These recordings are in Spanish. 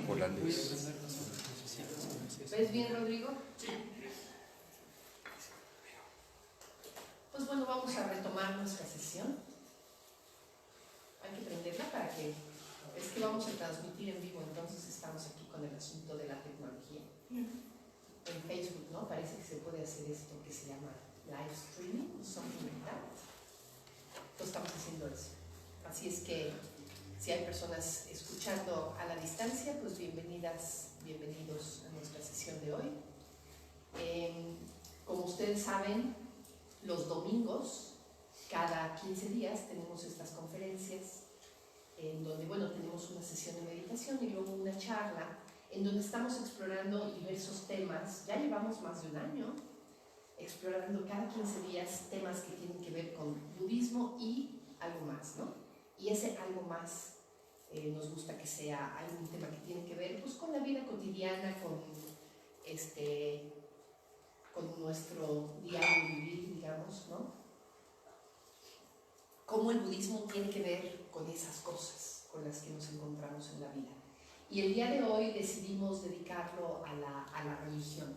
por la luz. ¿Ves bien, Rodrigo? Pues bueno, vamos a retomar nuestra sesión. Hay que prenderla para que... Es que vamos a transmitir en vivo, entonces estamos aquí con el asunto de la tecnología. En Facebook, ¿no? Parece que se puede hacer esto que se llama live streaming, something like that. Entonces estamos haciendo eso. Así es que si hay personas escuchando a la distancia, pues bienvenidas, bienvenidos a nuestra sesión de hoy. Como ustedes saben, los domingos, cada 15 días, tenemos estas conferencias en donde, bueno, tenemos una sesión de meditación y luego una charla en donde estamos explorando diversos temas. Ya llevamos más de un año explorando cada 15 días temas que tienen que ver con budismo y algo más, ¿no? Y ese algo más nos gusta que sea algún tema que tiene que ver pues, con la vida cotidiana, con nuestro diario vivir, digamos, ¿no? Cómo el budismo tiene que ver con esas cosas con las que nos encontramos en la vida. Y el día de hoy decidimos dedicarlo a la religión.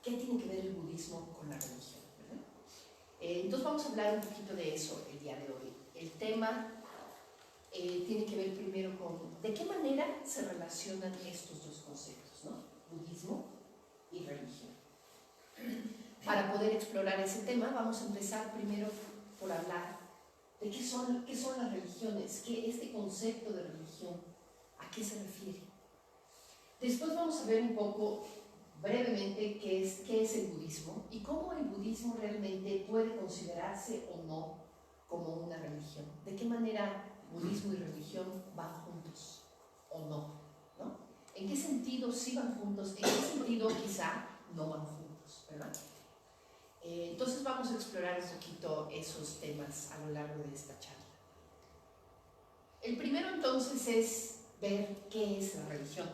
¿Qué tiene que ver el budismo con la religión? ¿Verdad? Entonces vamos a hablar un poquito de eso el día de hoy. El tema tiene que ver primero con de qué manera se relacionan estos dos conceptos, ¿no? Budismo y religión. Para poder explorar ese tema vamos a empezar primero por hablar de qué son las religiones, este concepto de religión, ¿a qué se refiere? Después vamos a ver un poco brevemente qué es el budismo y cómo el budismo realmente puede considerarse o no como una religión. ¿De qué manera budismo y religión van juntos o no? ¿No? ¿En qué sentido sí van juntos? ¿En qué sentido quizá no van juntos? ¿Verdad? Entonces vamos a explorar un poquito esos temas a lo largo de esta charla. El primero entonces es ver qué es la religión.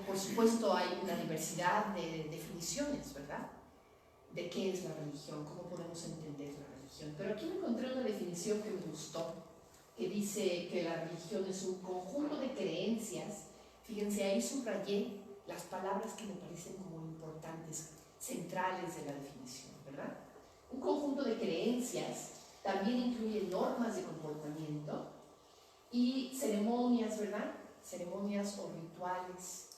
Por supuesto hay una diversidad de definiciones, ¿verdad? De qué es la religión, cómo podemos entender la religión. Pero aquí me encontré una definición que me gustó, que dice que la religión es un conjunto de creencias. Fíjense, ahí subrayé las palabras que me parecen como importantes, centrales de la definición, ¿verdad? Un conjunto de creencias también incluye normas de comportamiento y ceremonias, ¿verdad? Ceremonias o rituales.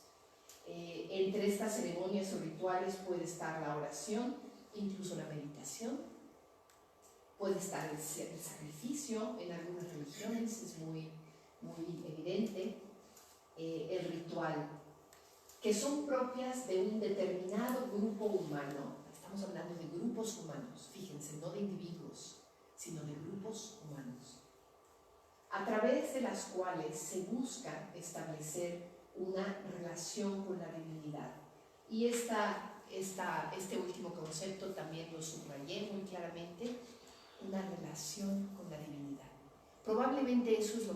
Entre estas ceremonias o rituales puede estar la oración, incluso la meditación, puede estar el sacrificio, en algunas religiones es muy evidente, el ritual, que son propias de un determinado grupo humano. Estamos hablando de grupos humanos, fíjense, no de individuos, sino de grupos humanos, a través de las cuales se busca establecer una relación con la divinidad. Y este último concepto también lo subrayé muy claramente, una relación con la divinidad. Probablemente eso es lo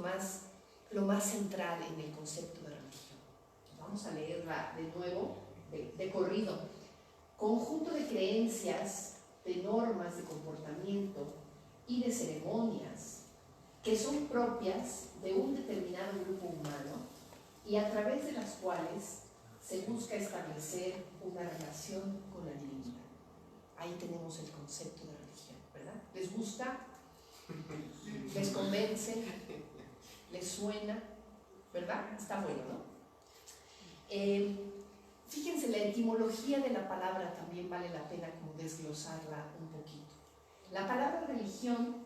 más central en el concepto de religión. Vamos a leerla de nuevo, de corrido. Conjunto de creencias, de normas de comportamiento y de ceremonias que son propias de un determinado grupo humano y a través de las cuales se busca establecer una relación con la divinidad. Ahí tenemos el concepto de religión, ¿verdad? ¿Les gusta? ¿Les convence? ¿Les suena? ¿Verdad? Está bueno, ¿no? Fíjense, la etimología de la palabra también vale la pena como desglosarla un poquito. La palabra religión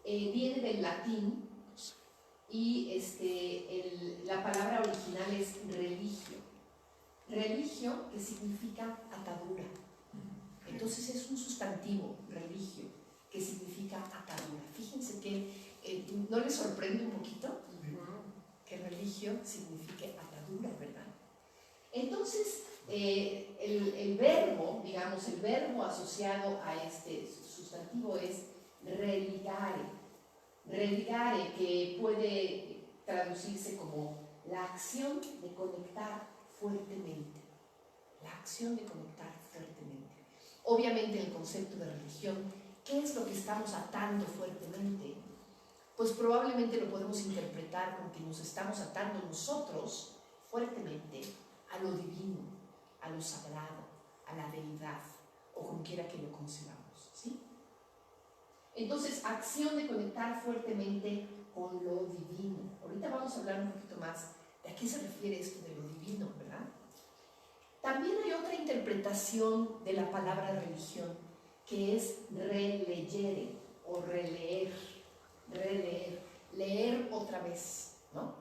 viene del latín y la palabra original es religio. Religio, que significa atadura. Entonces es un sustantivo, religio, que significa atadura. Fíjense que ¿no les sorprende un poquito? Que religio signifique atadura, ¿verdad? Entonces, el verbo, digamos, el verbo asociado a este sustantivo es religare. Religare, que puede traducirse como la acción de conectar fuertemente. La acción de conectar fuertemente. Obviamente, el concepto de religión, ¿qué es lo que estamos atando fuertemente? pues probablemente lo podemos interpretar como que nos estamos atando nosotros fuertemente a lo divino, a lo sagrado, a la deidad, o como quiera que lo concebamos, ¿sí? Entonces, acción de conectar fuertemente con lo divino. Ahorita vamos a hablar un poquito más de a qué se refiere esto de lo divino, ¿verdad? También hay otra interpretación de la palabra religión, que es relegere o releer, leer otra vez, ¿no?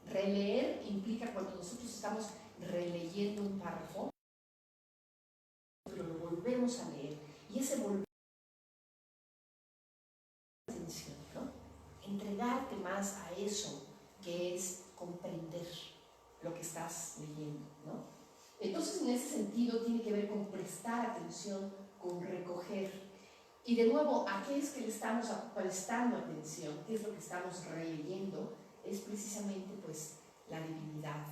Releer implica cuando nosotros estamos releyendo un párrafo, pero lo volvemos a leer, y ese volver atención, ¿no? Entregarte más a eso que es comprender lo que estás leyendo, ¿no? Entonces, en ese sentido, tiene que ver con prestar atención, con recoger. Y de nuevo, ¿a qué es que le estamos prestando atención? ¿Qué es lo que estamos releyendo? Es precisamente, pues, la divinidad.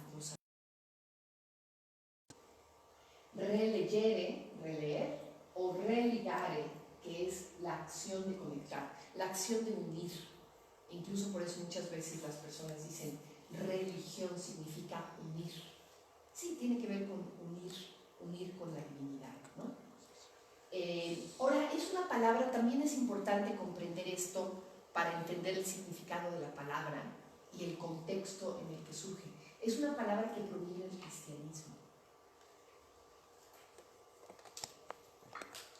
Relegere, releer, o religare, que es la acción de conectar, la acción de unir. Incluso por eso muchas veces las personas dicen, religión significa unir. Sí, tiene que ver con unir con la divinidad, ¿no? Ahora, es una palabra, también es importante comprender esto para entender el significado de la palabra y el contexto en el que surge. Es una palabra que proviene del cristianismo.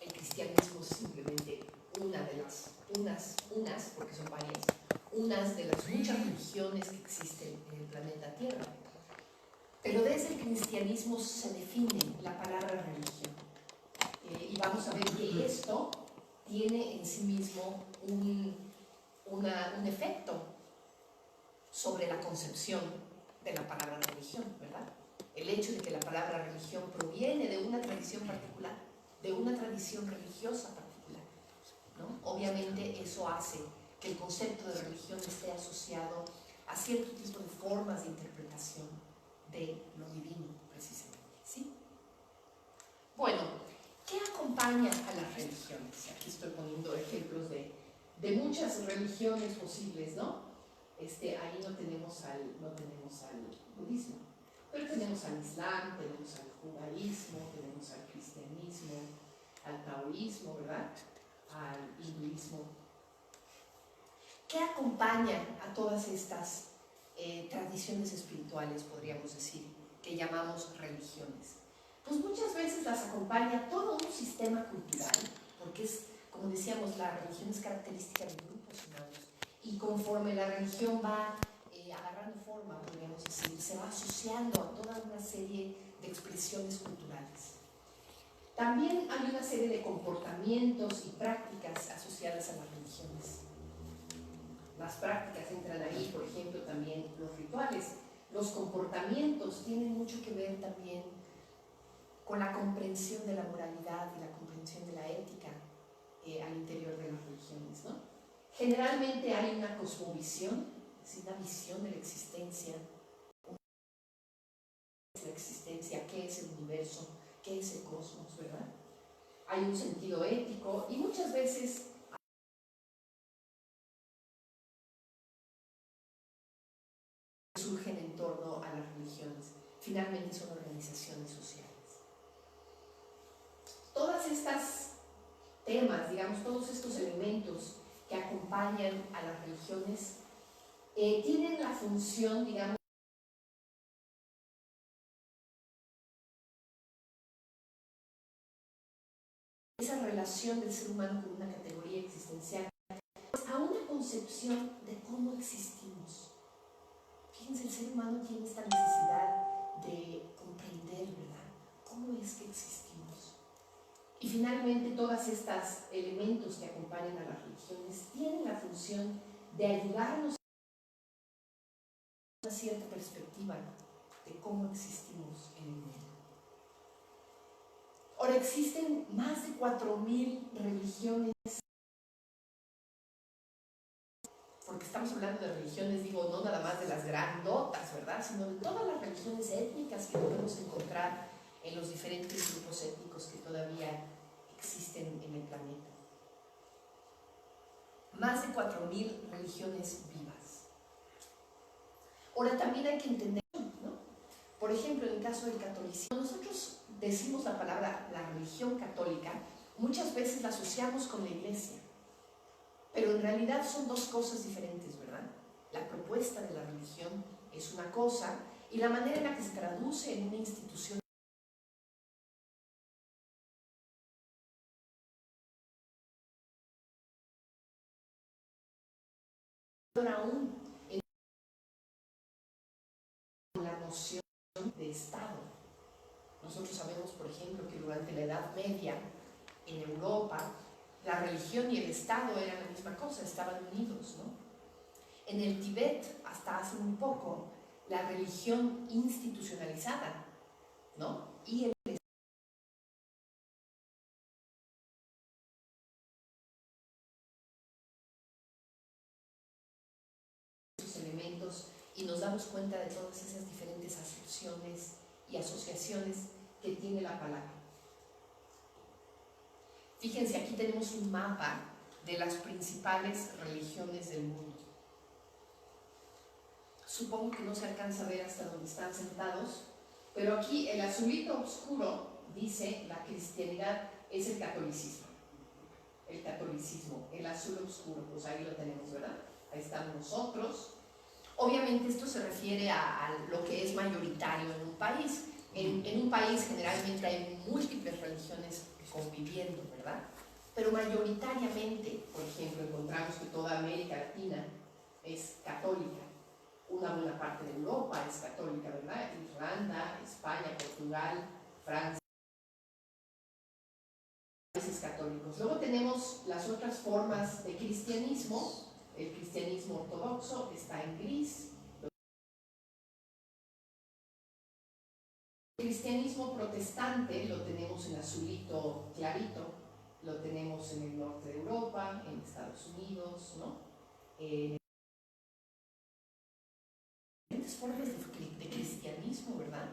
El cristianismo es simplemente unas, porque son varias, unas de las muchas religiones que existen en el planeta Tierra. Pero desde el cristianismo se define la palabra religión. Y vamos a ver que esto tiene en sí mismo un efecto sobre la concepción de la palabra religión, ¿verdad? El hecho de que la palabra religión proviene de una tradición particular, de una tradición religiosa particular, ¿no? Obviamente eso hace que el concepto de religión esté asociado a cierto tipo de formas de interpretación de lo divino, precisamente, ¿sí? Bueno, ¿qué acompaña a las religiones? Aquí estoy poniendo ejemplos de muchas religiones posibles, ¿no? Ahí no tenemos al budismo, pero tenemos al islam, tenemos al judaísmo, tenemos al cristianismo, al taoísmo, ¿verdad? Al hinduismo. ¿Qué acompaña a todas estas tradiciones espirituales, podríamos decir, que llamamos religiones? Pues muchas veces las acompaña todo un sistema cultural, porque es, como decíamos, la religión es característica de grupos humanos, y conforme la religión va agarrando forma, podríamos decir, se va asociando a toda una serie de expresiones culturales. También hay una serie de comportamientos y prácticas asociadas a las religiones. Las prácticas entran ahí, por ejemplo, también los rituales. Los comportamientos tienen mucho que ver también con la comprensión de la moralidad y la comprensión de la ética al interior de las religiones, ¿no? Generalmente hay una cosmovisión, es decir, una visión de la existencia, qué es el universo, qué es el cosmos, ¿verdad? Hay un sentido ético y muchas veces surgen en torno a las religiones. Finalmente son organizaciones sociales. Todas estas temas, digamos, todos estos elementos que acompañan a las religiones tienen la función, digamos, esa relación del ser humano con una categoría existencial, a una concepción de cómo existimos. Fíjense, el ser humano tiene esta necesidad de comprender, ¿verdad?, cómo es que existimos. Y finalmente, todos estos elementos que acompañan a las religiones tienen la función de ayudarnos a una cierta perspectiva de cómo existimos en el mundo. Ahora, existen más de 4.000 religiones, porque estamos hablando de religiones, digo, no nada más de las grandotas, ¿verdad?, sino de todas las religiones étnicas que podemos encontrar en los diferentes grupos étnicos que todavía existen en el planeta. más de 4.000 religiones vivas. Ahora también hay que entender, ¿no? Por ejemplo, en el caso del catolicismo, nosotros decimos la palabra la religión católica, muchas veces la asociamos con la iglesia, pero en realidad son dos cosas diferentes, ¿verdad? La propuesta de la religión es una cosa y la manera en la que se traduce en una institución aún en la noción de Estado. Nosotros sabemos, por ejemplo, que durante la Edad Media en Europa la religión y el Estado eran la misma cosa, estaban unidos, ¿no? En el Tíbet, hasta hace muy poco, la religión institucionalizada, ¿no? Y el elementos y nos damos cuenta de todas esas diferentes acepciones y asociaciones que tiene la palabra. Fíjense, aquí tenemos un mapa de las principales religiones del mundo. Supongo que no se alcanza a ver hasta donde están sentados, pero aquí el azulito oscuro dice la cristianidad es el catolicismo. El catolicismo, el azul oscuro, pues ahí lo tenemos, ¿verdad? Ahí estamos nosotros. Obviamente esto se refiere a lo que es mayoritario en un país. En un país generalmente hay múltiples religiones conviviendo, ¿verdad? Pero mayoritariamente, por ejemplo, encontramos que toda América Latina es católica. Una buena parte de Europa es católica, ¿verdad? Irlanda, España, Portugal, Francia, países católicos. Luego tenemos las otras formas de cristianismo. El cristianismo ortodoxo está en gris. El cristianismo protestante lo tenemos en azulito clarito, lo tenemos en el norte de Europa, en Estados Unidos, ¿no? Diferentes formas de cristianismo, ¿verdad?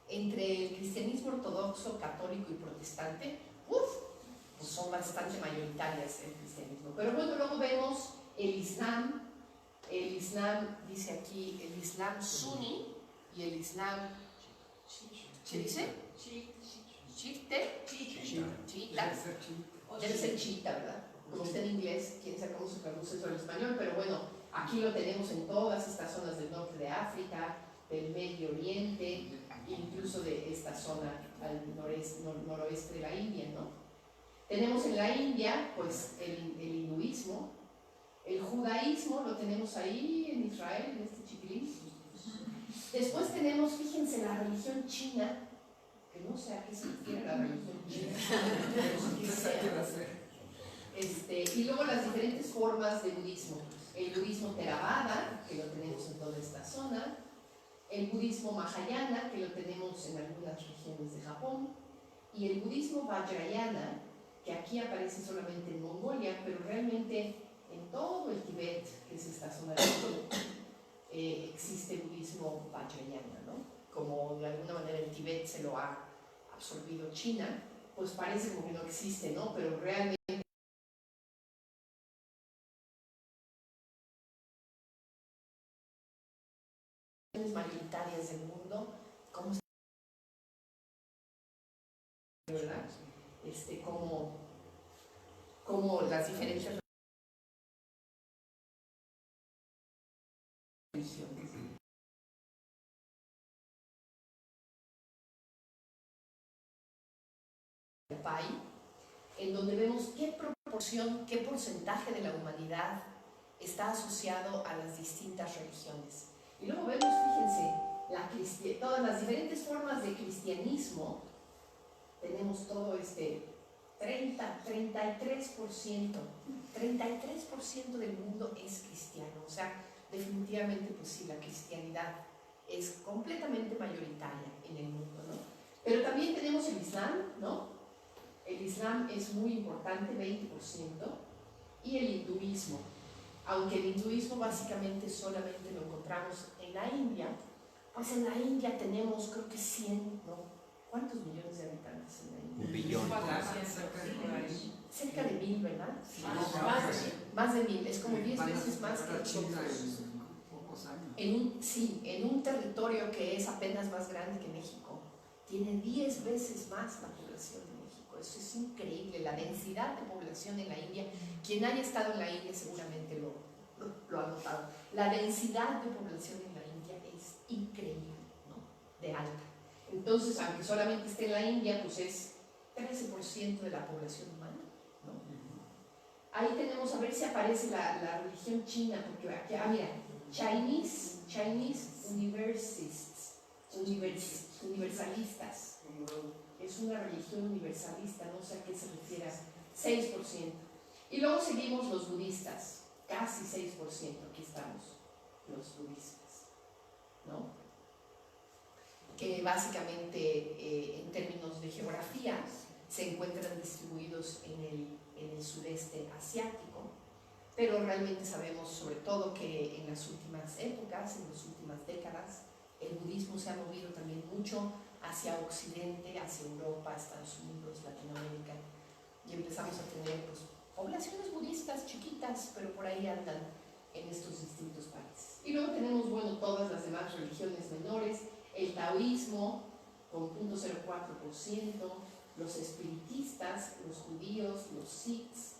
Entre el cristianismo ortodoxo, católico y protestante, pues son bastante mayoritarias el cristianismo. Pero bueno, luego vemos el Islam. El Islam, dice aquí, el Islam suní y el Islam, ¿qué dice? Chiite. Debe ser chiita, ¿verdad? Como está en inglés, quién sabe cómo se traduce eso en español, pero bueno, aquí lo tenemos en todas estas zonas del norte de África, del Medio Oriente, incluso de esta zona al noroeste de la India, ¿no? Tenemos en la India, pues, el hinduismo. El judaísmo lo tenemos ahí en Israel, en este chiquilín. Después tenemos, fíjense, la religión china, que no sé a qué se refiere la religión china, y luego las diferentes formas de budismo. El budismo Theravada, que lo tenemos en toda esta zona. El budismo Mahayana, que lo tenemos en algunas regiones de Japón. Y el budismo Vajrayana, que aquí aparece solamente en Mongolia, pero realmente en todo el Tíbet, que es esta zona del sur, existe budismo Vajrayana, ¿no? Como de alguna manera el Tíbet se lo ha absorbido China, pues parece como que no existe, ¿no? Pero realmente las mayoritarias del mundo, ¿cómo se ¿verdad? Como las diferentes religiones. El país, en donde vemos qué proporción, qué porcentaje de la humanidad está asociado a las distintas religiones. Y luego vemos, fíjense, todas las diferentes formas de cristianismo. Tenemos todo 33% del mundo es cristiano. O sea, definitivamente, pues sí, la cristianidad es completamente mayoritaria en el mundo, ¿no? Pero también tenemos el Islam, ¿no? El Islam es muy importante, 20%, y el hinduismo. Aunque el hinduismo básicamente solamente lo encontramos en la India, pues en la India tenemos creo que 100, ¿no? ¿Cuántos millones de habitantes en la India? 1 billón. Cerca de 1000, ¿verdad? Sí, Más de 1000, es como 10 veces más que China nosotros. en pocos años. En un territorio que es apenas más grande que México, tiene 10 veces más la población de México. Eso es increíble, la densidad de población en la India. Quien haya estado en la India seguramente lo ha notado. La densidad de población en la India es increíble, ¿no? De alta. Entonces, aunque solamente esté en la India, pues es 13% de la población humana, ¿no? Ahí tenemos, a ver si aparece la religión china, porque aquí, mira, Chinese universalistas. Es una religión universalista, no sé a qué se refiere, 6%. Y luego seguimos los budistas, casi 6%, aquí estamos, los budistas, ¿no? Que básicamente en términos de geografía se encuentran distribuidos en el sudeste asiático, pero realmente sabemos sobre todo que en las últimas épocas, en las últimas décadas, el budismo se ha movido también mucho hacia Occidente, hacia Europa, Estados Unidos, Latinoamérica, y empezamos a tener pues, poblaciones budistas chiquitas, pero por ahí andan en estos distintos países. Y luego tenemos, bueno, todas las demás religiones menores, el taoísmo con 0.04%, los espiritistas, los judíos, los sikhs,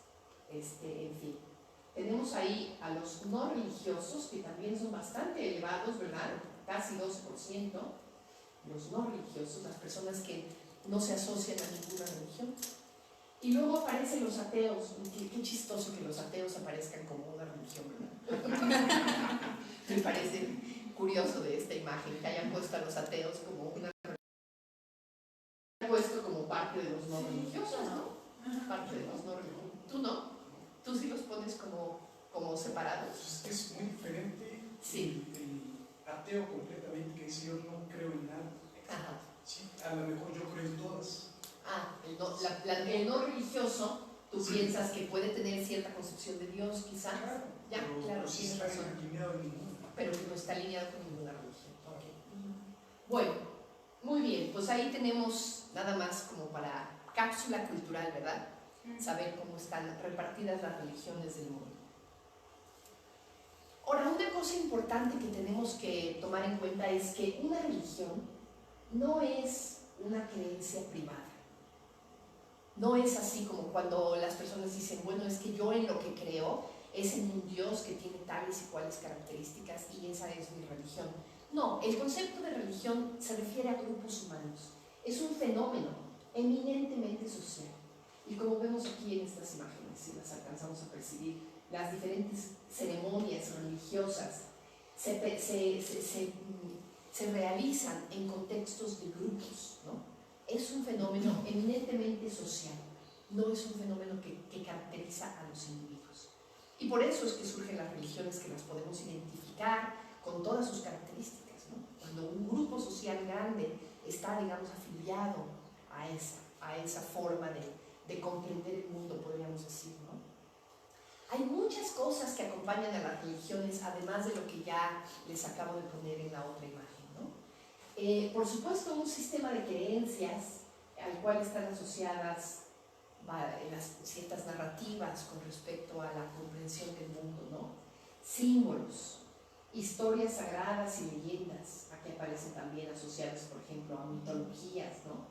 en fin. Tenemos ahí a los no religiosos, que también son bastante elevados, ¿verdad? Casi 12%, los no religiosos, las personas que no se asocian a ninguna religión. Y luego aparecen los ateos. Qué chistoso que los ateos aparezcan como una religión, ¿verdad? Me parece curioso de esta imagen, que hayan puesto a los ateos como una religión. Puesto como parte de los no religiosos, ¿no? Parte de los no religiosos. ¿Tú no? ¿Tú sí los pones como separados? Es que es muy diferente. Sí. El ateo completamente, que dice yo no creo en nada. Ajá. Sí, a lo mejor yo creo en todas. El no religioso, tú piensas que puede tener cierta concepción de Dios, quizás. Claro, Ya, claro, sí tienes está razón. alineado en ninguna. Pero que no está alineado con ninguna religión. Okay. Bueno, muy bien, pues ahí tenemos nada más como para cápsula cultural, ¿verdad? Saber cómo están repartidas las religiones del mundo. Ahora, una cosa importante que tenemos que tomar en cuenta es que una religión no es una creencia privada. No es así como cuando las personas dicen, bueno, es que yo en lo que creo es en un Dios que tiene tales y cuales características y esa es mi religión. No, el concepto de religión se refiere a grupos humanos. Es un fenómeno eminentemente social. Y como vemos aquí en estas imágenes, si las alcanzamos a percibir, las diferentes ceremonias religiosas se realizan en contextos de grupos, ¿no? Es un fenómeno eminentemente social, no es un fenómeno que caracteriza a los individuos. Y por eso es que surgen las religiones, que las podemos identificar con todas sus características, ¿no? Cuando un grupo social grande está, digamos, afiliado a esa forma de comprender el mundo, podríamos decir, ¿no? Hay muchas cosas que acompañan a las religiones, además de lo que ya les acabo de poner en la otra imagen, ¿no? Por supuesto, un sistema de creencias al cual están asociadas ciertas narrativas con respecto a la comprensión del mundo, ¿no? Símbolos, historias sagradas y leyendas, aquí aparecen también asociadas, por ejemplo, a mitologías, ¿no?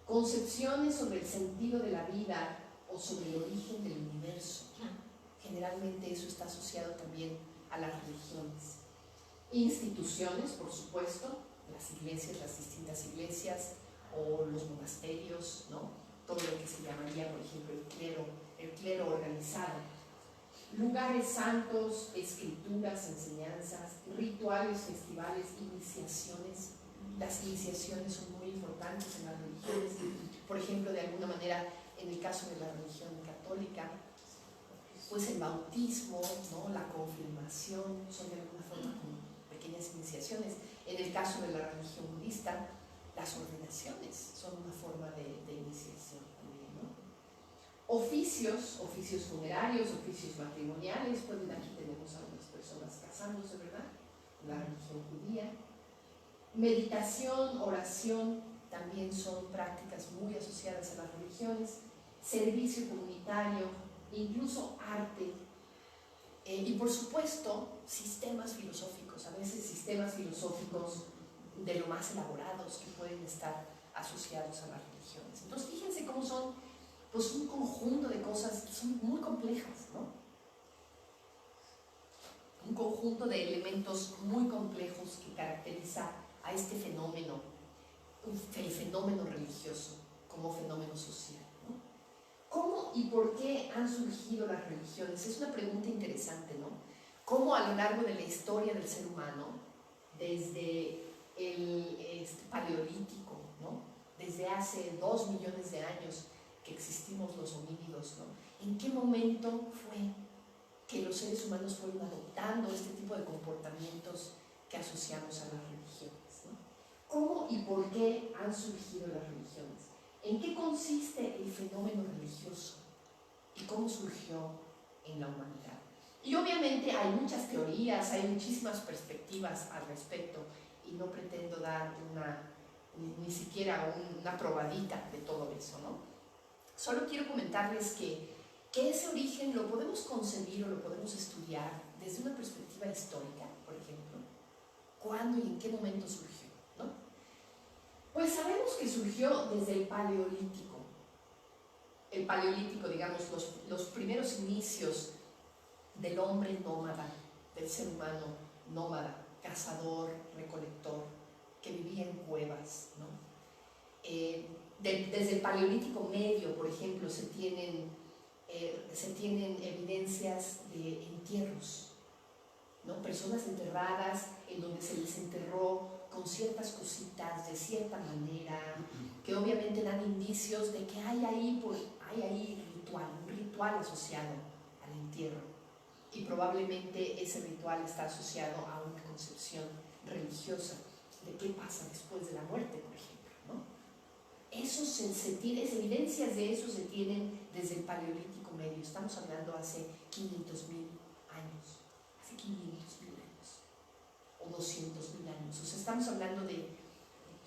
Concepciones sobre el sentido de la vida o sobre el origen del universo. Generalmente eso está asociado también a las religiones. Instituciones, por supuesto, las iglesias, las distintas iglesias o los monasterios, ¿no? Todo lo que se llamaría, por ejemplo, el clero organizado. Lugares santos, escrituras, enseñanzas, rituales, festivales, iniciaciones. Las iniciaciones son muy importantes en las religiones. Por ejemplo, de alguna manera, en el caso de la religión católica, pues el bautismo, ¿no? La confirmación, son de alguna forma como pequeñas iniciaciones. En el caso de la religión budista, las ordenaciones son una forma de iniciación también, ¿no? Oficios funerarios, oficios matrimoniales, pues aquí tenemos a unas personas casándose, ¿verdad? La religión judía. Meditación, oración, también son prácticas muy asociadas a las religiones, servicio comunitario, incluso arte, y por supuesto sistemas filosóficos, a veces sistemas filosóficos de lo más elaborados que pueden estar asociados a las religiones. Entonces fíjense cómo son pues un conjunto de cosas que son muy complejas, ¿no? Un conjunto de elementos muy complejos que caracteriza a este fenómeno, el fenómeno religioso como fenómeno social, ¿no? ¿Cómo y por qué han surgido las religiones? Es una pregunta interesante, ¿no? ¿Cómo a lo largo de la historia del ser humano, desde el paleolítico, ¿no? Desde hace 2 millones de años que existimos los homínidos, ¿no? ¿En qué momento fue que los seres humanos fueron adoptando este tipo de comportamientos que asociamos a las religiones, ¿no? ¿Cómo y por qué han surgido las religiones? ¿En qué consiste el fenómeno religioso? ¿Y cómo surgió en la humanidad? Y obviamente hay muchas teorías, hay muchísimas perspectivas al respecto, y no pretendo dar ni siquiera una probadita de todo eso, ¿no? Solo quiero comentarles que ese origen lo podemos concebir o lo podemos estudiar desde una perspectiva histórica, por ejemplo. ¿Cuándo y en qué momento surgió, ¿no? Pues sabemos que surgió desde el Paleolítico. El Paleolítico, digamos, los primeros inicios del hombre nómada, del ser humano nómada, cazador, recolector, que vivía en cuevas, ¿no? Desde el Paleolítico Medio, por ejemplo, se tienen evidencias de entierros, ¿no? Personas enterradas en donde se les enterró con ciertas cositas, de cierta manera, que obviamente dan indicios de que hay ahí un ritual asociado al entierro. Y probablemente ese ritual está asociado a una concepción religiosa de qué pasa después de la muerte, por ejemplo, ¿no? Evidencias de eso se tienen desde el Paleolítico Medio. Estamos hablando hace 500.000 años, hace 500.000 años, o 200.000 años. O sea, estamos hablando de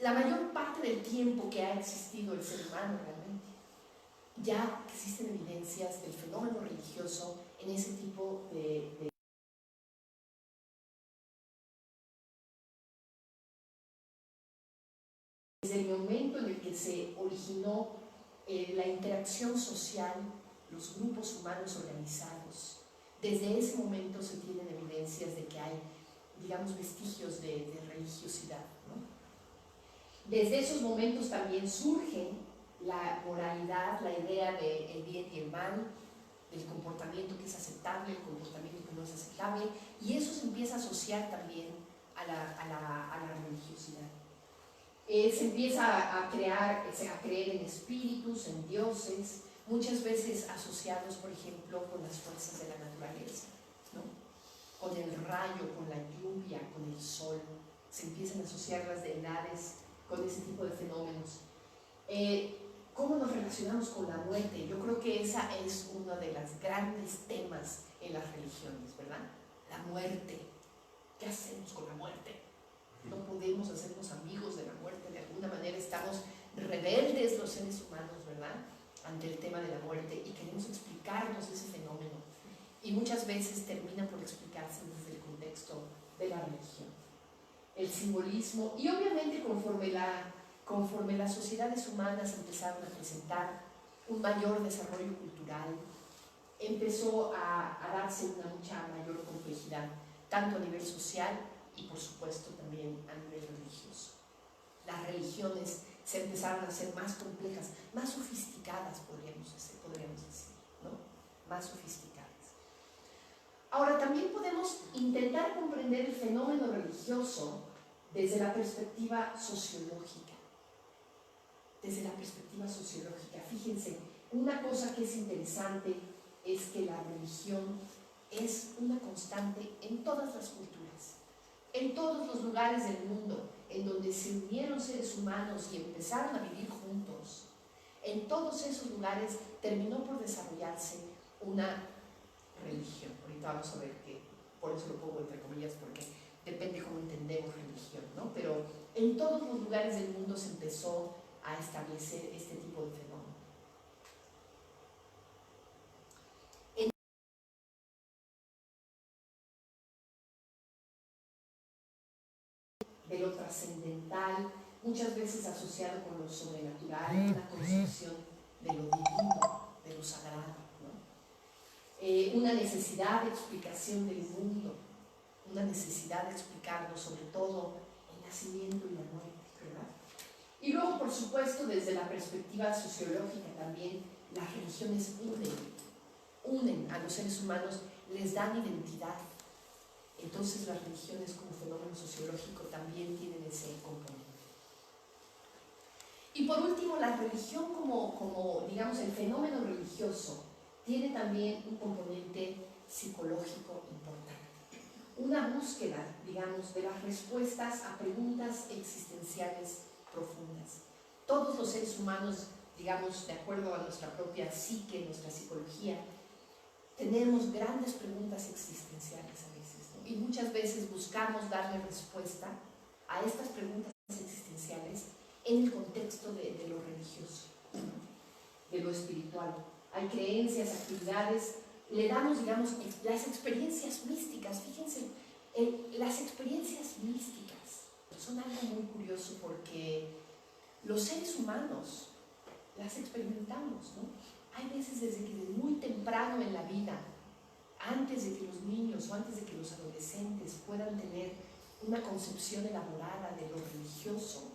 la mayor parte del tiempo que ha existido el ser humano realmente. Ya existen evidencias del fenómeno religioso en ese tipo de desde el momento en el que se originó la interacción social, los grupos humanos organizados. Desde ese momento se tienen evidencias de que hay, digamos, vestigios de religiosidad, ¿no? Desde esos momentos también surge la moralidad, la idea del bien y el mal, del comportamiento que es aceptable, el comportamiento que no es aceptable, y eso se empieza a asociar también a la religiosidad. Se empieza a creer en espíritus, en dioses, muchas veces asociados, por ejemplo, con las fuerzas de la naturaleza, ¿no? Con el rayo, con la lluvia, con el sol. Se empiezan a asociar las deidades con ese tipo de fenómenos. ¿Cómo nos relacionamos con la muerte? Yo creo que esa es uno de los grandes temas en las religiones, ¿verdad? La muerte. ¿Qué hacemos con la muerte? No podemos hacernos amigos de la muerte, de alguna manera estamos rebeldes los seres humanos, ¿verdad?, ante el tema de la muerte, y queremos explicarnos ese fenómeno, y muchas veces termina por explicarse desde el contexto de la religión. El simbolismo, y obviamente conforme las sociedades humanas empezaron a presentar un mayor desarrollo cultural, empezó a darse una mucha mayor complejidad, tanto a nivel social y por supuesto también a nivel religioso. Las religiones se empezaron a hacer más complejas, más sofisticadas, podríamos decir, ¿no? Más sofisticadas. Ahora, también podemos intentar comprender el fenómeno religioso desde la perspectiva sociológica. Desde la perspectiva sociológica, fíjense, una cosa que es interesante es que la religión es una constante en todas las culturas. En todos los lugares del mundo en donde se unieron seres humanos y empezaron a vivir juntos, en todos esos lugares terminó por desarrollarse una religión. Ahorita vamos a ver que, por eso lo pongo entre comillas, porque depende cómo entendemos religión, ¿no? Pero En todos los lugares del mundo se empezó a establecer este tipo de fenómeno. De lo trascendental, muchas veces asociado con lo sobrenatural, una concepción de lo divino, de lo sagrado, ¿no? Una necesidad de explicación del mundo, una necesidad de explicarlo, sobre todo el nacimiento y la muerte, ¿verdad? Y luego, por supuesto, desde la perspectiva sociológica también, las religiones unen a los seres humanos, les dan identidad. Entonces las religiones como fenómeno sociológico también tienen ese componente. Y por último, la religión como digamos, el fenómeno religioso tiene también un componente psicológico importante. Una búsqueda, digamos, de las respuestas a preguntas existenciales profundas. Todos los seres humanos, digamos, de acuerdo a nuestra propia psique, nuestra psicología, tenemos grandes preguntas existenciales a veces, ¿no? Y muchas veces buscamos darle respuesta a estas preguntas existenciales en el contexto de lo religioso, ¿no? De lo espiritual. Hay creencias, actividades, le damos, digamos, las experiencias místicas. Fíjense, las experiencias místicas son algo muy curioso porque los seres humanos las experimentamos, ¿no? Hay veces desde que desde muy temprano en la vida, antes de que los niños o antes de que los adolescentes puedan tener una concepción elaborada de lo religioso,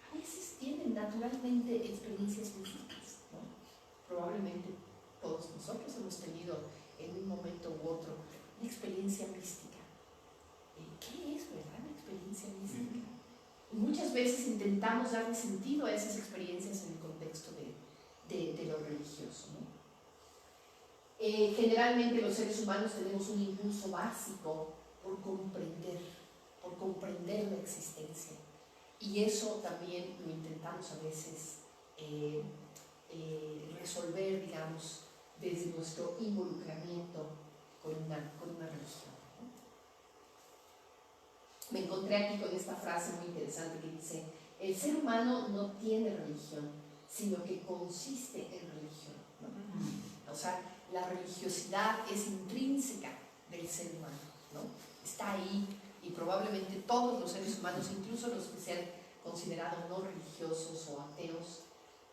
a veces tienen naturalmente experiencias místicas, ¿no? Probablemente todos nosotros hemos tenido en un momento u otro una experiencia mística. ¿Qué es, verdad, una experiencia mística? Y muchas veces intentamos darle sentido a esas experiencias en el contexto de lo religioso, ¿no? Generalmente los seres humanos tenemos un impulso básico por comprender la existencia, y eso también lo intentamos a veces resolver, digamos, desde nuestro involucramiento con una religión, ¿no? Me encontré aquí con esta frase muy interesante que dice: el ser humano no tiene religión, sino que consiste en religión, ¿no? O sea, la religiosidad es intrínseca del ser humano, ¿no? Está ahí, y probablemente todos los seres humanos, incluso los que se han considerado no religiosos o ateos,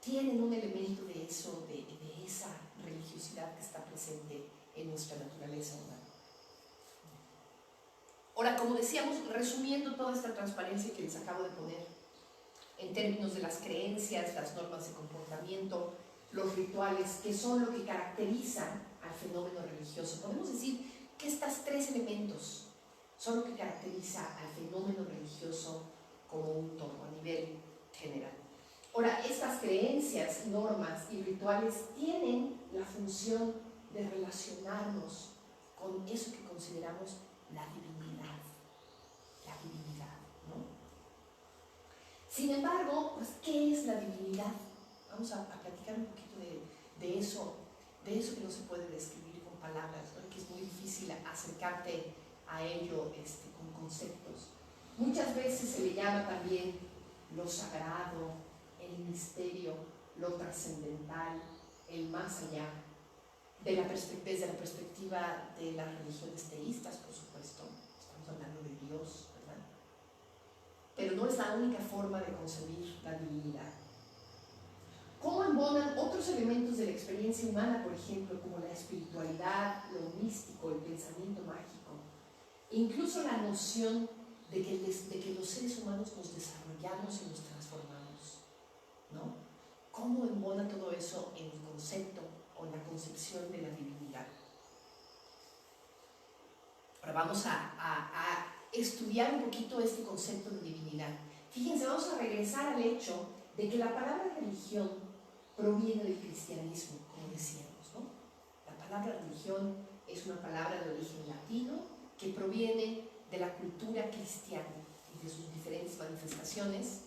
tienen un elemento de eso, de esa religiosidad que está presente en nuestra naturaleza humana. Ahora, como decíamos, resumiendo toda esta transparencia que les acabo de poner, en términos de las creencias, las normas de comportamiento, los rituales, que son lo que caracterizan al fenómeno religioso, podemos decir que estos tres elementos son lo que caracteriza al fenómeno religioso como un todo, a nivel general. Ahora, estas creencias, normas y rituales tienen la función de relacionarnos con eso que consideramos la divinidad, ¿no? Sin embargo, pues, ¿qué es la divinidad? Vamos a platicar un poquito de eso que no se puede describir con palabras, ¿no? Que es muy difícil acercarte a ello con conceptos. Muchas veces se le llama también lo sagrado, el misterio, lo trascendental, el más allá, desde la perspectiva de las religiones teístas, por supuesto. Estamos hablando de Dios, ¿verdad? Pero no es la única forma de concebir la divinidad. ¿Cómo embonan otros elementos de la experiencia humana, por ejemplo, como la espiritualidad, lo místico, el pensamiento mágico, e incluso la noción de que los seres humanos nos desarrollamos y nos transformamos, ¿no? ¿Cómo embona todo eso en el concepto o en la concepción de la divinidad? Ahora vamos a estudiar un poquito este concepto de divinidad. Fíjense, vamos a regresar al hecho de que la palabra religión proviene del cristianismo, como decíamos, ¿no? La palabra religión es una palabra de origen latino que proviene de la cultura cristiana y de sus diferentes manifestaciones.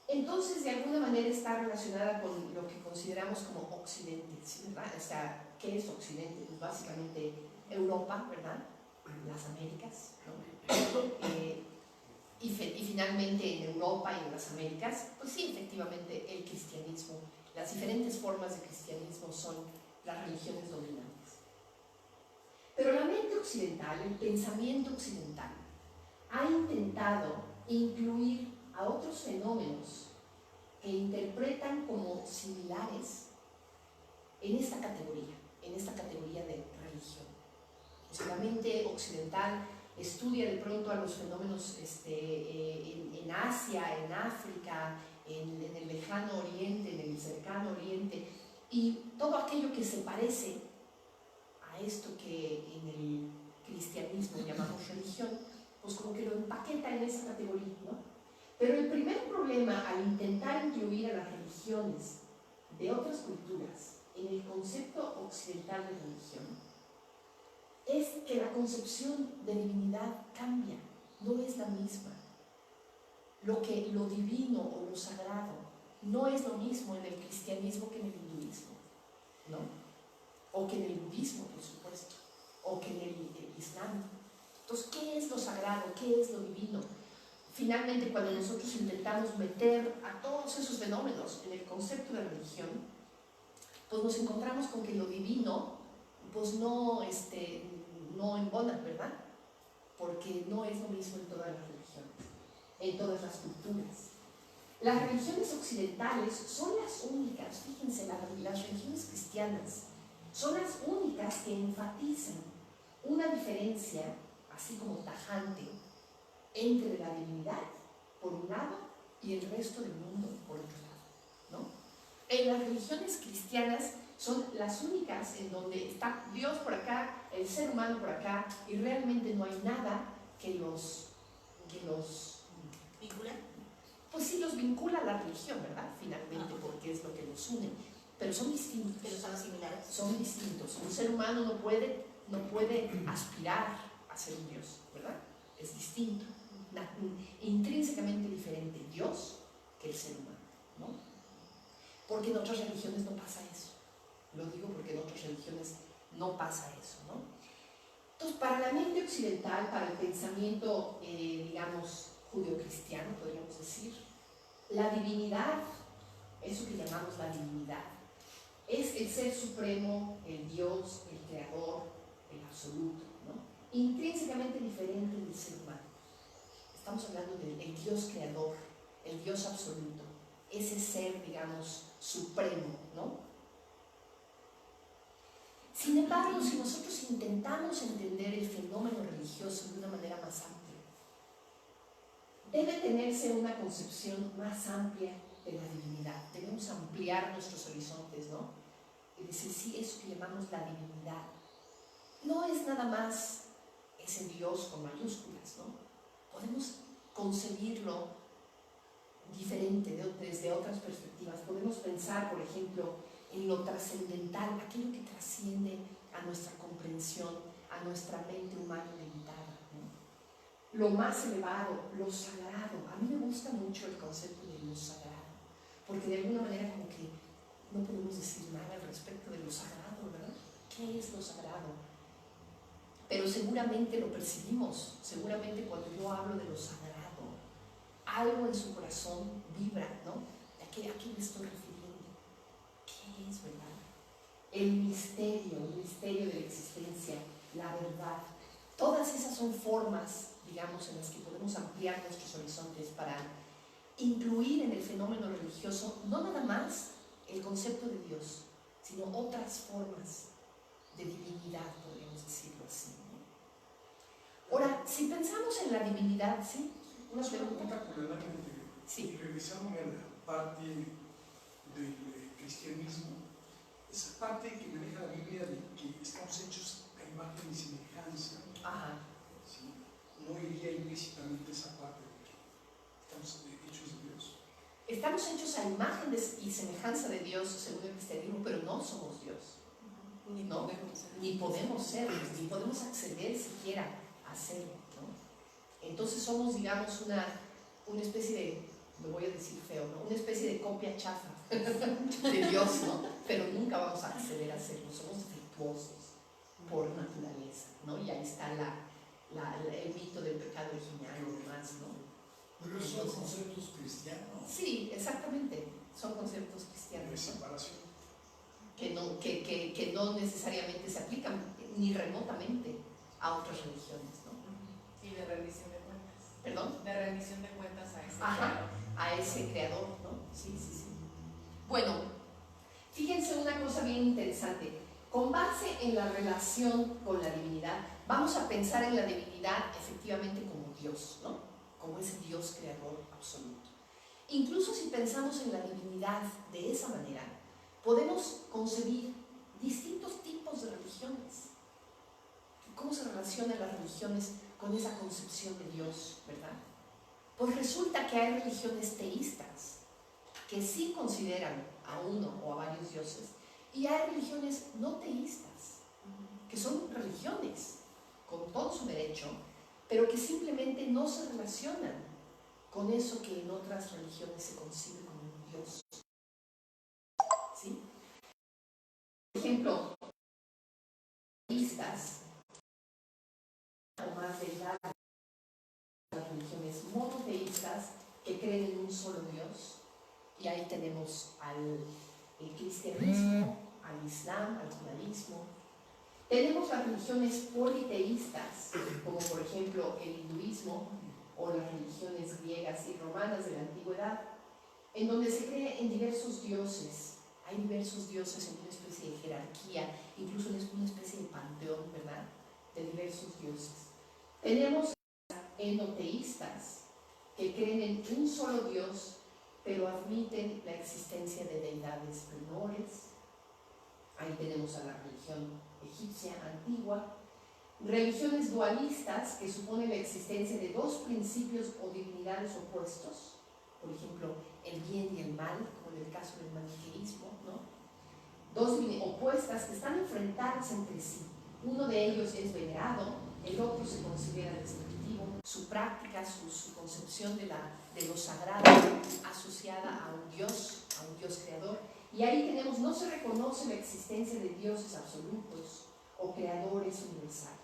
Entonces, de alguna manera está relacionada con lo que consideramos como Occidente, ¿sí, verdad? O sea, ¿qué es Occidente? Pues básicamente Europa, ¿verdad? Las Américas, ¿no? y finalmente en Europa y en las Américas, pues sí, efectivamente el cristianismo, las diferentes formas de cristianismo son las religiones dominantes. Pero la mente occidental, el pensamiento occidental, ha intentado incluir a otros fenómenos que interpretan como similares en esta categoría de religión. O sea, la mente occidental estudia de pronto a los fenómenos en Asia, en África, en el lejano oriente, en el cercano oriente, y todo aquello que se parece a esto que en el cristianismo llamamos religión, pues como que lo empaqueta en esa categoría, ¿no? Pero el primer problema al intentar incluir a las religiones de otras culturas en el concepto occidental de religión es que la concepción de divinidad cambia, no es la misma. Lo divino o lo sagrado no es lo mismo en el cristianismo que en el hinduismo, ¿no? O que en el budismo, por supuesto, o que en el islam. Entonces, ¿qué es lo sagrado? ¿Qué es lo divino? Finalmente, cuando nosotros intentamos meter a todos esos fenómenos en el concepto de religión, pues nos encontramos con que lo divino, pues no embona, ¿verdad? Porque no es lo mismo en todas las religiones, en todas las culturas. Las religiones occidentales son las únicas, fíjense, las religiones cristianas, son las únicas que enfatizan una diferencia, así como tajante, entre la divinidad, por un lado, y el resto del mundo, por otro lado, ¿no? En las religiones cristianas son las únicas en donde está Dios por acá, el ser humano por acá, y realmente no hay nada que los ¿Vincula? pues sí los vincula a la religión, ¿verdad? Finalmente, porque es lo que los une, pero son distintos. Pero son similares. Son distintos. Un ser humano no puede aspirar a ser un Dios, ¿verdad? Es distinto, intrínsecamente diferente Dios que el ser humano, ¿no? Porque en otras religiones no pasa eso. Lo digo porque en otras religiones no pasa eso, ¿no? Entonces, para la mente occidental, para el pensamiento, digamos, judeocristiano, podríamos decir, la divinidad, eso que llamamos la divinidad, es el ser supremo, el Dios, el creador, el absoluto, ¿no? Intrínsecamente diferente del ser humano. Estamos hablando del Dios creador, el Dios absoluto, ese ser, digamos, supremo, ¿no? Sin embargo, si nosotros intentamos entender el fenómeno religioso de una manera más amplia, debe tenerse una concepción más amplia de la divinidad. Debemos ampliar nuestros horizontes, ¿no? Es decir, sí, eso que llamamos la divinidad no es nada más ese Dios con mayúsculas, ¿no? Podemos concebirlo diferente, desde otras perspectivas. Podemos pensar, por ejemplo, en lo trascendental, aquello que trasciende a nuestra comprensión, a nuestra mente humana limitada, ¿no? Lo más elevado, lo sagrado. A mí me gusta mucho el concepto de lo sagrado, porque de alguna manera como que no podemos decir nada al respecto de lo sagrado, ¿verdad? ¿Qué es lo sagrado? Pero seguramente lo percibimos, seguramente cuando yo hablo de lo sagrado, algo en su corazón vibra, ¿no? ¿A qué me estoy refiriendo? ¿Qué es, verdad? El misterio de la existencia, la verdad. Todas esas son formas, digamos, en las que podemos ampliar nuestros horizontes para incluir en el fenómeno religioso no nada más el concepto de Dios, sino otras formas de divinidad, podríamos decirlo así, ¿no? Ahora, si pensamos en la divinidad, ¿sí? Una pregunta completamente. Sí. Regresando a la parte del cristianismo, esa parte que maneja la Biblia de que estamos hechos a imagen y semejanza, Ajá. ¿sí? No iría implícitamente esa parte de que estamos hechos de Dios. Estamos hechos a imagen y semejanza de Dios según el cristianismo, pero no somos Dios. ¿No? Ni podemos serlo, ni podemos acceder siquiera a serlo, ¿no? Entonces somos, digamos, una especie de, lo voy a decir feo, ¿no? Una especie de copia chafa de Dios, ¿no? Pero nunca vamos a acceder a serlo, somos defectuosos por naturaleza, ¿no? Y ahí está el mito del pecado original y demás, ¿no? Pero esos son conceptos cristianos. Sí, exactamente, son conceptos cristianos. De separación. Que no necesariamente se aplican ni remotamente a otras religiones, ¿no? Y de rendición de cuentas. ¿Perdón? De rendición de cuentas a ese Ajá, creador. a ese creador, ¿no? Sí, sí, sí. Bueno, fíjense una cosa bien interesante. Con base en la relación con la divinidad, vamos a pensar en la divinidad efectivamente como Dios, ¿no? Como ese Dios creador absoluto. Incluso si pensamos en la divinidad de esa manera, podemos concebir distintos tipos de religiones. ¿Cómo se relacionan las religiones con esa concepción de Dios, verdad? Pues resulta que hay religiones teístas que sí consideran a uno o a varios dioses, y hay religiones no teístas, que son religiones con todo su derecho, pero que simplemente no se relacionan con eso que en otras religiones se concibe como un Dios. ¿Sí? Por ejemplo, teístas o más deidades, las religiones monoteístas que creen en un solo Dios, y ahí tenemos el cristianismo, al islam, al judaísmo. Tenemos las religiones politeístas, como por ejemplo el hinduismo o las religiones griegas y romanas de la antigüedad, en donde se cree en diversos dioses. Hay diversos dioses en una especie de jerarquía, incluso en una especie de panteón, ¿verdad?, de diversos dioses. Tenemos enoteístas, que creen en un solo Dios, pero admiten la existencia de deidades menores. Ahí tenemos a la religión egipcia antigua. Religiones dualistas, que suponen la existencia de dos principios o divinidades opuestos, por ejemplo, el bien y el mal, como en el caso del maniqueísmo, ¿no? Dos opuestas que están enfrentadas entre sí. Uno de ellos es venerado, el otro se considera despectivo. Su práctica, su concepción de lo sagrado asociada a un Dios creador. Y ahí tenemos, no se reconoce la existencia de dioses absolutos o creadores universales.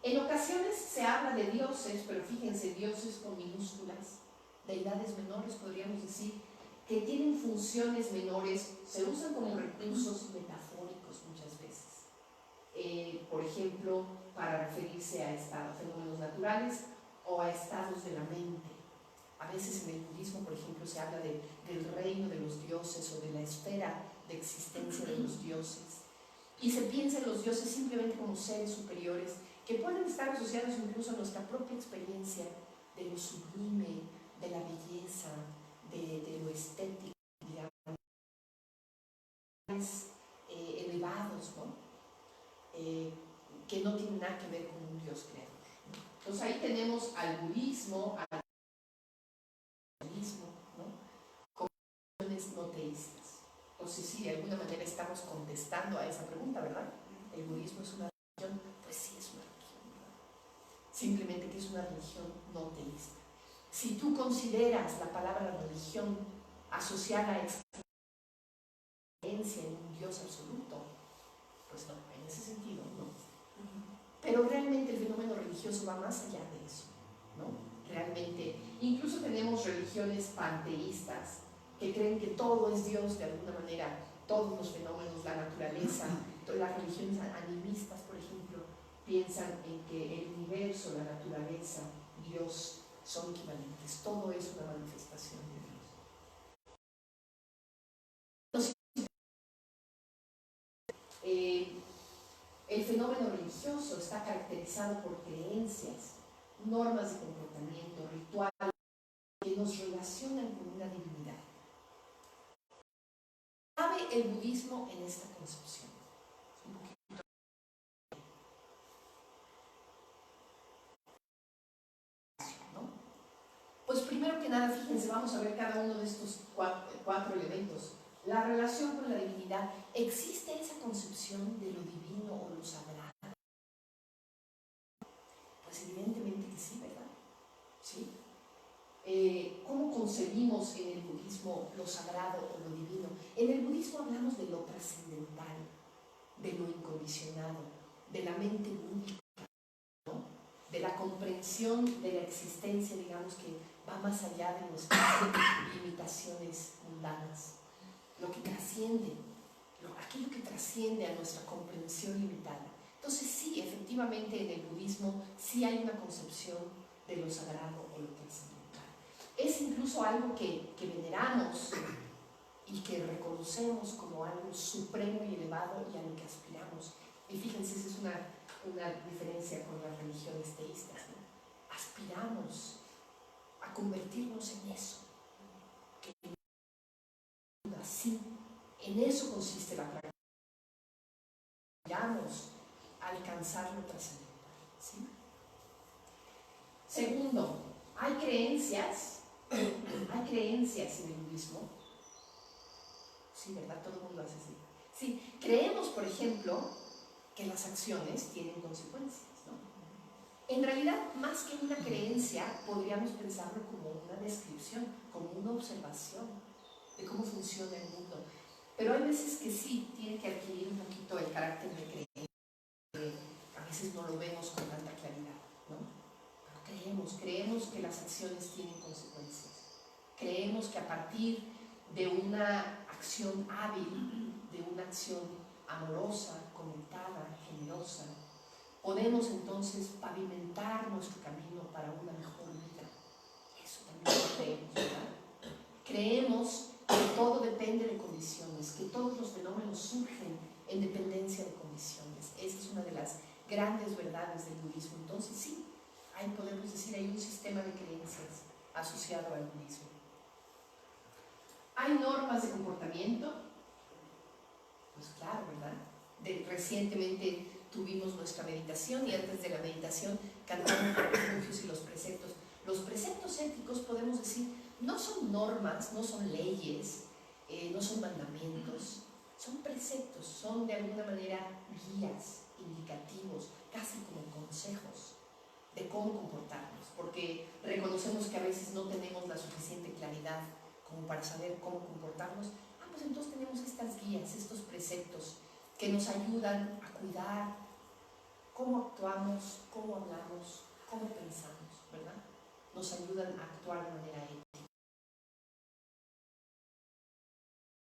En ocasiones se habla de dioses, pero fíjense, dioses con minúsculas, deidades menores, podríamos decir, que tienen funciones menores, se usan como recursos metafóricos muchas veces. Por ejemplo, para referirse a fenómenos naturales o a estados de la mente. A veces en el budismo, por ejemplo, se habla del reino de los dioses o de la esfera de existencia de los dioses. Y se piensa en los dioses simplemente como seres superiores que pueden estar asociados incluso a nuestra propia experiencia de lo sublime, de la belleza, de lo estético, digamos, elevados, ¿no? Que no tienen nada que ver con un Dios creador, ¿no? Entonces ahí tenemos al budismo, al cristianismo, ¿no?, como religiones no teístas. Entonces sí, de alguna manera estamos contestando a esa pregunta, ¿verdad? ¿El budismo es una religión? Pues sí, es una religión, ¿verdad? Simplemente que es una religión no teísta. Si tú consideras la palabra religión asociada a creencia en un Dios absoluto, pues no, en ese sentido no. Pero realmente el fenómeno religioso va más allá de eso, ¿no? Realmente, incluso tenemos religiones panteístas que creen que todo es Dios de alguna manera, todos los fenómenos, la naturaleza. Las religiones animistas, por ejemplo, piensan en que el universo, la naturaleza, Dios son equivalentes, todo es una manifestación de Dios. El fenómeno religioso está caracterizado por creencias, normas de comportamiento, rituales que nos relacionan con una divinidad. ¿Cabe el budismo en esta concepción? Un poquito. ¿No? Pues primero que nada, fíjense, vamos a ver cada uno de estos cuatro elementos. La relación con la divinidad. ¿Existe esa concepción de lo divino o lo sagrado? Pues evidentemente que sí, ¿verdad? ¿Sí? ¿Cómo concebimos en el budismo lo sagrado o lo divino? En el budismo hablamos de lo trascendental, de lo incondicionado, de la mente única, ¿no?, de la comprensión comprensión de la existencia, digamos, que va más allá de nuestras limitaciones mundanas, lo que trasciende, aquello que trasciende a nuestra comprensión limitada. Entonces sí, efectivamente en el budismo sí hay una concepción de lo sagrado o lo trascendental. Es incluso algo que veneramos y que reconocemos como algo supremo y elevado y a lo que aspiramos. Y fíjense, esa es una diferencia con las religiones teístas, ¿no? Aspiramos a convertirnos en eso. Así, en eso consiste la práctica. Aspiramos a alcanzar lo trascendental, ¿sí? Segundo, hay creencias en el budismo. Sí, ¿verdad? Todo el mundo hace así. Sí, creemos, por ejemplo, que las acciones tienen consecuencias, ¿no? En realidad, más que una creencia, podríamos pensarlo como una descripción, como una observación de cómo funciona el mundo. Pero hay veces que sí, tiene que adquirir un poquito el carácter de creencia. A veces no lo vemos con tanta claridad, ¿no? Pero creemos que las acciones tienen consecuencias. Creemos que a partir de una acción hábil, de una acción amorosa, conectada, generosa, podemos entonces pavimentar nuestro camino para una mejor vida. Eso también lo creemos, ¿verdad? Creemos que todo depende de condiciones, que todos los fenómenos surgen en dependencia de condiciones. Esa es una de las grandes verdades del budismo. Entonces sí, ahí podemos decir, hay un sistema de creencias asociado al budismo. ¿Hay normas de comportamiento? Pues claro, ¿verdad? Recientemente tuvimos nuestra meditación y antes de la meditación cantamos los refugios y los preceptos. Los preceptos éticos, podemos decir, no son normas, no son leyes, no son mandamientos, son preceptos, son de alguna manera guías, indicativos, casi como consejos de cómo comportarnos, porque reconocemos que a veces no tenemos la suficiente claridad como para saber cómo comportarnos. Pues entonces tenemos estas guías, estos preceptos que nos ayudan a cuidar cómo actuamos, cómo hablamos, cómo pensamos, ¿verdad? Nos ayudan a actuar de manera ética.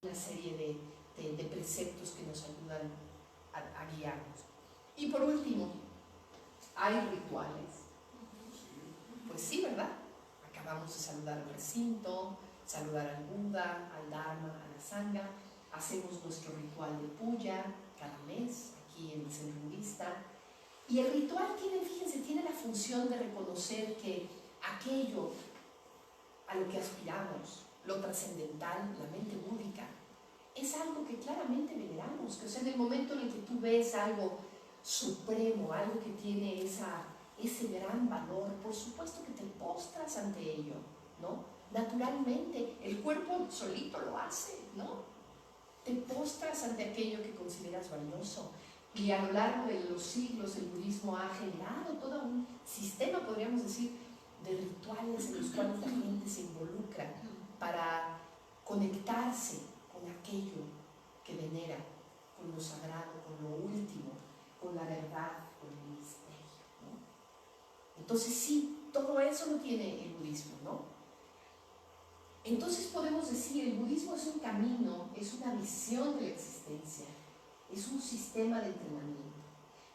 Una serie de preceptos que nos ayudan a guiarnos. Y por último, hay rituales. Pues sí, ¿verdad? Acabamos de saludar al recinto, saludar al Buda, al Dharma, a la Sangha. Hacemos nuestro ritual de puya cada mes aquí en el centro budista. Y el ritual tiene la función de reconocer que aquello a lo que aspiramos, lo trascendental, la mente búdica, es algo que claramente veneramos. Que, o sea, en el momento en el que tú ves algo supremo, algo que tiene ese gran valor, por supuesto que te postras ante ello, ¿no? Naturalmente, el cuerpo solito lo hace, ¿no? Te postras ante aquello que consideras valioso. Y a lo largo de los siglos el budismo ha generado todo un sistema, podríamos decir, de rituales en los cuales la gente se involucra para conectarse con aquello que venera, con lo sagrado, con lo último, con la verdad, con el misterio, ¿no? Entonces sí, todo eso lo tiene el budismo, ¿no? Entonces podemos decir, el budismo es un camino, es una visión de la existencia, es un sistema de entrenamiento,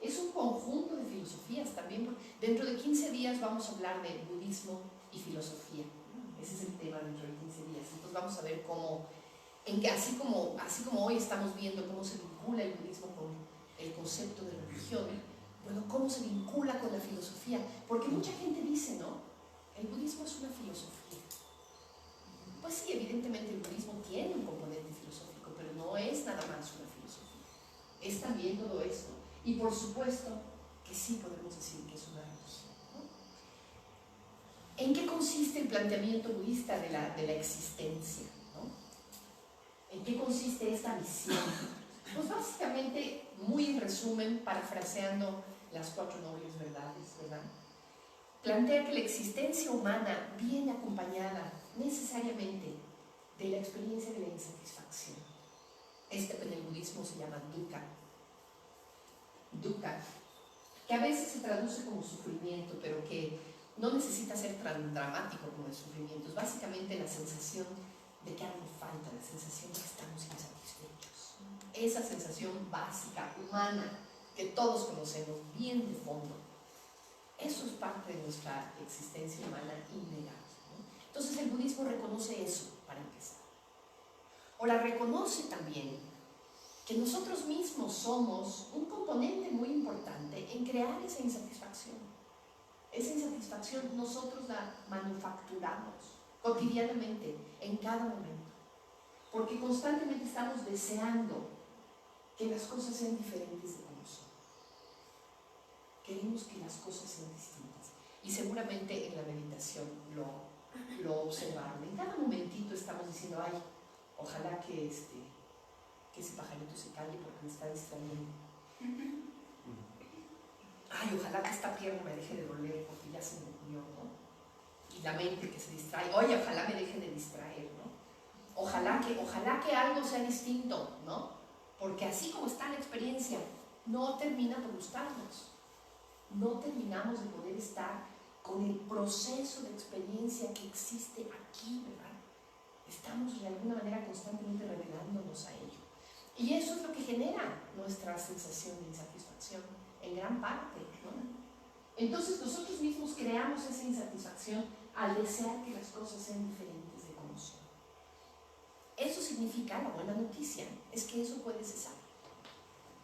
es un conjunto de filosofías también. Dentro de 15 días vamos a hablar de budismo y filosofía. Ese es el tema dentro de 15 días. Entonces vamos a ver cómo, así como hoy estamos viendo cómo se vincula el budismo con el concepto de religión, bueno, cómo se vincula con la filosofía. Porque mucha gente dice, ¿no? El budismo es una filosofía. Pues sí, evidentemente el budismo tiene un componente filosófico, pero no es nada más una filosofía. Es también todo esto. Y por supuesto que sí podemos decir que es una religión, ¿no? ¿En qué consiste el planteamiento budista de la existencia, ¿no? ¿En qué consiste esta visión? Pues básicamente, muy en resumen, parafraseando las 4 nobles verdades, ¿verdad? Plantea que la existencia humana viene acompañada necesariamente de la experiencia de la insatisfacción. En el budismo se llama dukkha. Dukkha, que a veces se traduce como sufrimiento, pero que no necesita ser tan dramático como el sufrimiento, es básicamente la sensación de que algo falta, la sensación de que estamos insatisfechos. Esa sensación básica, humana, que todos conocemos bien de fondo. Eso es parte de nuestra existencia humana innegable, ¿no? Entonces el budismo reconoce eso, para empezar. Ahora reconoce también que nosotros mismos somos un componente muy importante en crear esa insatisfacción. Esa insatisfacción nosotros la manufacturamos cotidianamente, en cada momento, porque constantemente estamos deseando que las cosas sean diferentes de como son. Queremos que las cosas sean distintas, y seguramente en la meditación lo observaron. En cada momentito estamos diciendo, ay, ojalá que ese pajarito se calle porque me está distrayendo. Ay, ojalá que esta pierna me deje de doler porque ya se me murió, ¿no? Y la mente que se distrae, oye, ojalá me deje de distraer, ¿no? Ojalá que algo sea distinto, ¿no? Porque así como está la experiencia, no termina por gustarnos. No terminamos de poder estar con el proceso de experiencia que existe aquí, ¿verdad? Estamos de alguna manera constantemente revelándonos a ello. Y eso es lo que genera nuestra sensación de insatisfacción, en gran parte, ¿no? Entonces nosotros mismos creamos esa insatisfacción al desear que las cosas sean diferentes de como son. Eso significa, la buena noticia, es que eso puede cesar.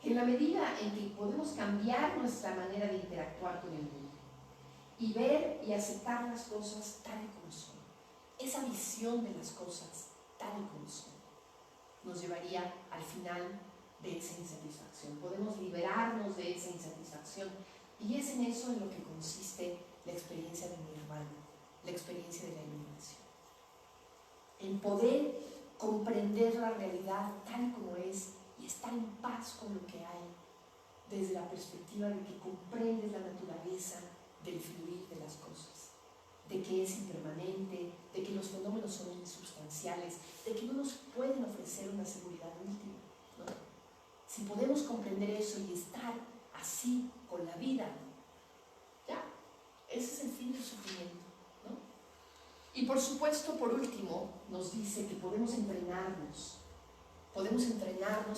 En la medida en que podemos cambiar nuestra manera de interactuar con el mundo y ver y aceptar las cosas tal y como son, esa visión de las cosas tal y como son, nos llevaría al final de esa insatisfacción. Podemos liberarnos de esa insatisfacción, y es en eso en lo que consiste la experiencia de nirvana, la experiencia de la iluminación. En poder comprender la realidad tal como es y estar en paz con lo que hay, desde la perspectiva de que comprendes la naturaleza del fluir de las cosas, de que es impermanente, de que los fenómenos son insubstanciales, de que no nos pueden ofrecer una seguridad última, ¿no? Si podemos comprender eso y estar así con la vida, ya, ese es el fin del sufrimiento, ¿no? Y por supuesto, por último, nos dice que podemos entrenarnos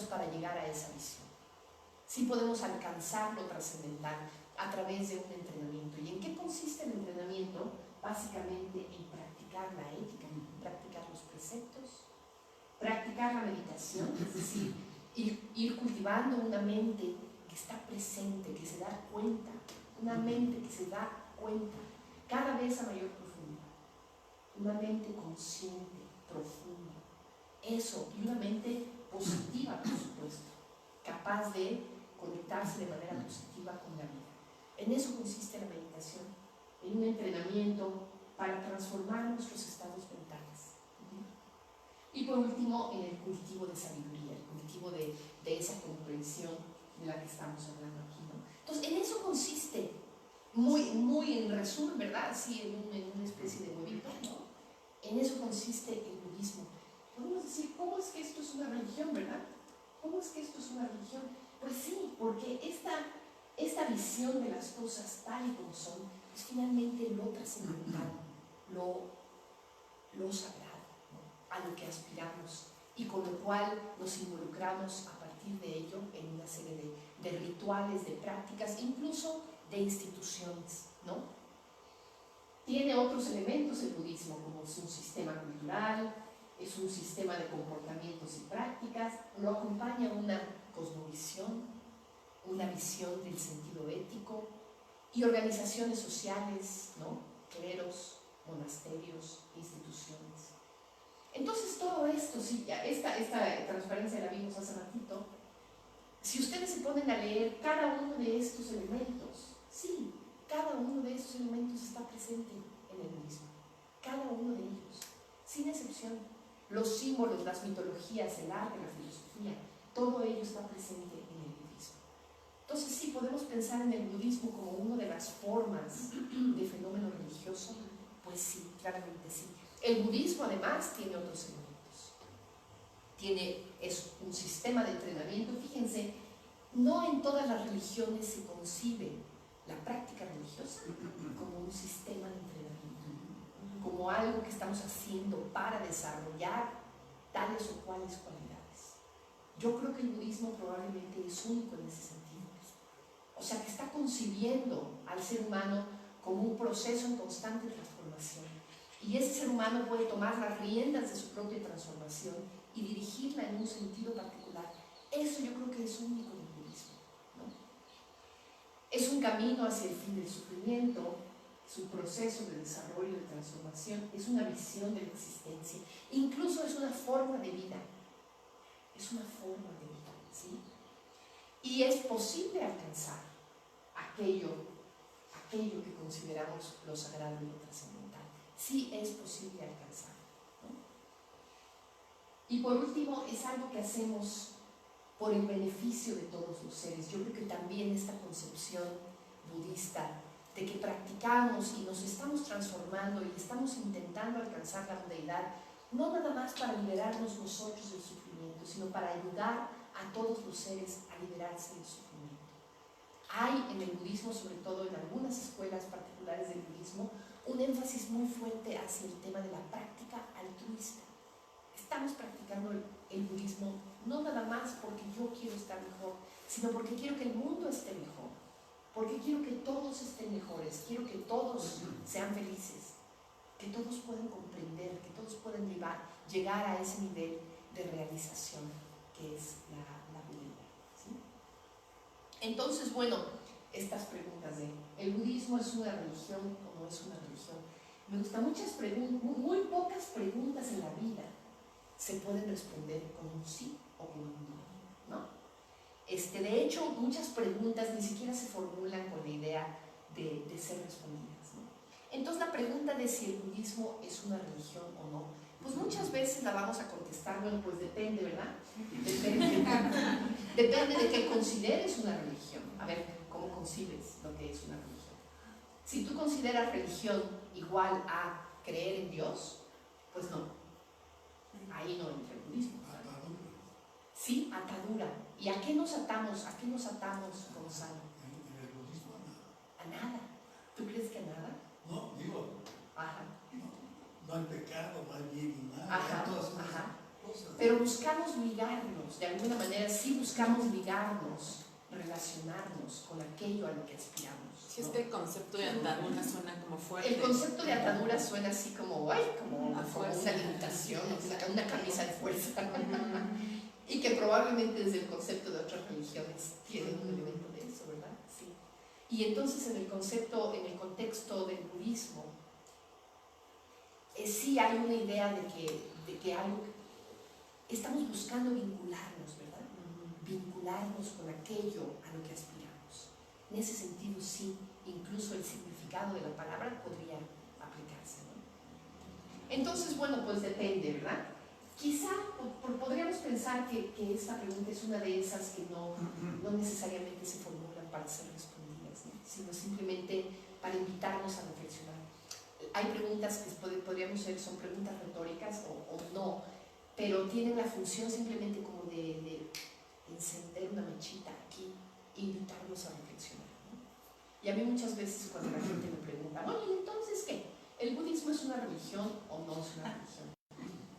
para llegar a esa visión. Sí podemos alcanzar lo trascendental a través de un entrenamiento. ¿Y en qué consiste el entrenamiento? Básicamente en practicar la ética, en practicar los preceptos, practicar la meditación, es decir, ir cultivando una mente que está presente, que se da cuenta, una mente que se da cuenta cada vez a mayor profundidad, una mente consciente, profunda, eso, y una mente positiva, por supuesto, capaz de conectarse de manera positiva con la vida. En eso consiste la meditación, en un entrenamiento para transformar nuestros estados mentales. Y por último, en el cultivo de sabiduría, el cultivo de esa comprensión de la que estamos hablando aquí, ¿no? Entonces, en eso consiste, muy en resumen, ¿verdad? Así, en una especie de huevito, ¿no? En eso consiste el budismo. Podemos decir, ¿cómo es que esto es una religión, verdad? ¿Cómo es que esto es una religión? Pues sí, porque esta visión de las cosas tal y como son es finalmente lo trascendental, lo sagrado, ¿no? A lo que aspiramos, y con lo cual nos involucramos a partir de ello en una serie de rituales, de prácticas, incluso de instituciones, ¿no? Tiene otros elementos el budismo, como es un sistema cultural, es un sistema de comportamientos y prácticas, lo acompaña una cosmovisión, una visión del sentido ético y organizaciones sociales, ¿no? Cleros, monasterios, instituciones. Entonces todo esto, sí, esta transparencia la vimos hace ratito. Si ustedes se ponen a leer cada uno de estos elementos, sí, cada uno de estos elementos está presente en el budismo, cada uno de ellos, sin excepción. Los símbolos, las mitologías, el arte, la filosofía, todo ello está presente en el budismo. Entonces sí, podemos pensar en el budismo como una de las formas de fenómeno religioso. Pues sí, claramente sí. El budismo además tiene otros elementos. Es un sistema de entrenamiento. Fíjense, no en todas las religiones se concibe la práctica religiosa como un sistema de entrenamiento, como algo que estamos haciendo para desarrollar tales o cuales cualidades. Yo creo que el budismo probablemente es único en ese sentido. O sea, que está concibiendo al ser humano como un proceso en constante transformación. Y ese ser humano puede tomar las riendas de su propia transformación y dirigirla en un sentido particular. Eso yo creo que es único en el budismo, ¿no? Es un camino hacia el fin del sufrimiento, es un proceso de desarrollo, de transformación, es una visión de la existencia, incluso es una forma de vida, es una forma de vida, ¿sí? Y es posible alcanzar aquello que consideramos lo sagrado y lo trascendental. Sí es posible alcanzar, ¿no? Y por último, es algo que hacemos por el beneficio de todos los seres. Yo creo que también esta concepción budista de que practicamos y nos estamos transformando y estamos intentando alcanzar la budeidad, no nada más para liberarnos nosotros del sufrimiento, sino para ayudar a todos los seres a liberarse del sufrimiento. Hay en el budismo, sobre todo en algunas escuelas particulares del budismo, un énfasis muy fuerte hacia el tema de la práctica altruista. Estamos practicando el budismo no nada más porque yo quiero estar mejor, sino porque quiero que el mundo esté mejor, porque quiero que todos estén mejores, quiero que todos sean felices, que todos puedan comprender, que todos puedan llegar a ese nivel de realización que es la budeidad, ¿sí? Entonces, bueno, estas preguntas de ¿el budismo es una religión o no es una religión? Me gustan muchas preguntas, muy pocas preguntas en la vida se pueden responder con un sí o con un no, ¿no? De hecho, muchas preguntas ni siquiera se formulan con la idea de ser respondidas, ¿no? Entonces, la pregunta de si el budismo es una religión o no, pues muchas veces la vamos a contestar, bueno, pues depende, ¿verdad? Depende de que consideres una religión. A ver, ¿cómo concibes lo que es una religión? Si tú consideras religión igual a creer en Dios, pues no. Ahí no entra el budismo. Sí, atadura. ¿Y a qué nos atamos? ¿A qué nos atamos, Gonzalo? En el budismo nada. A nada. ¿Tú crees que a nada? No, digo, Ajá. no hay pecado, no hay bien y mal. Ajá, Todas esas ajá. cosas. Pero buscamos ligarnos, de alguna manera sí buscamos ligarnos, relacionarnos con aquello a lo que aspiramos. Sí, este concepto de atadura suena como fuerte. El concepto de atadura suena así como, ay, como A fuerza. una limitación, una camisa de fuerza. Y que probablemente desde el concepto de otras religiones tienen un elemento de eso, ¿verdad? Sí. Y entonces en el contexto del budismo, sí hay una idea de que algo, estamos buscando vincularnos, ¿verdad? Vincularnos con aquello a lo que aspiramos. En ese sentido, sí, incluso el significado de la palabra podría aplicarse, ¿no? Entonces, bueno, pues depende, ¿verdad? Quizá podríamos pensar que esta pregunta es una de esas que no necesariamente se formulan para ser respondidas, ¿no? Sino simplemente para invitarnos a reflexionar. Hay preguntas que podríamos ser, son preguntas retóricas o no, pero tienen la función simplemente como de encender una mechita aquí e invitarnos a reflexionar, ¿no? Y a mí muchas veces cuando la gente me pregunta, oye, entonces, ¿qué? ¿El budismo es una religión o no es una religión?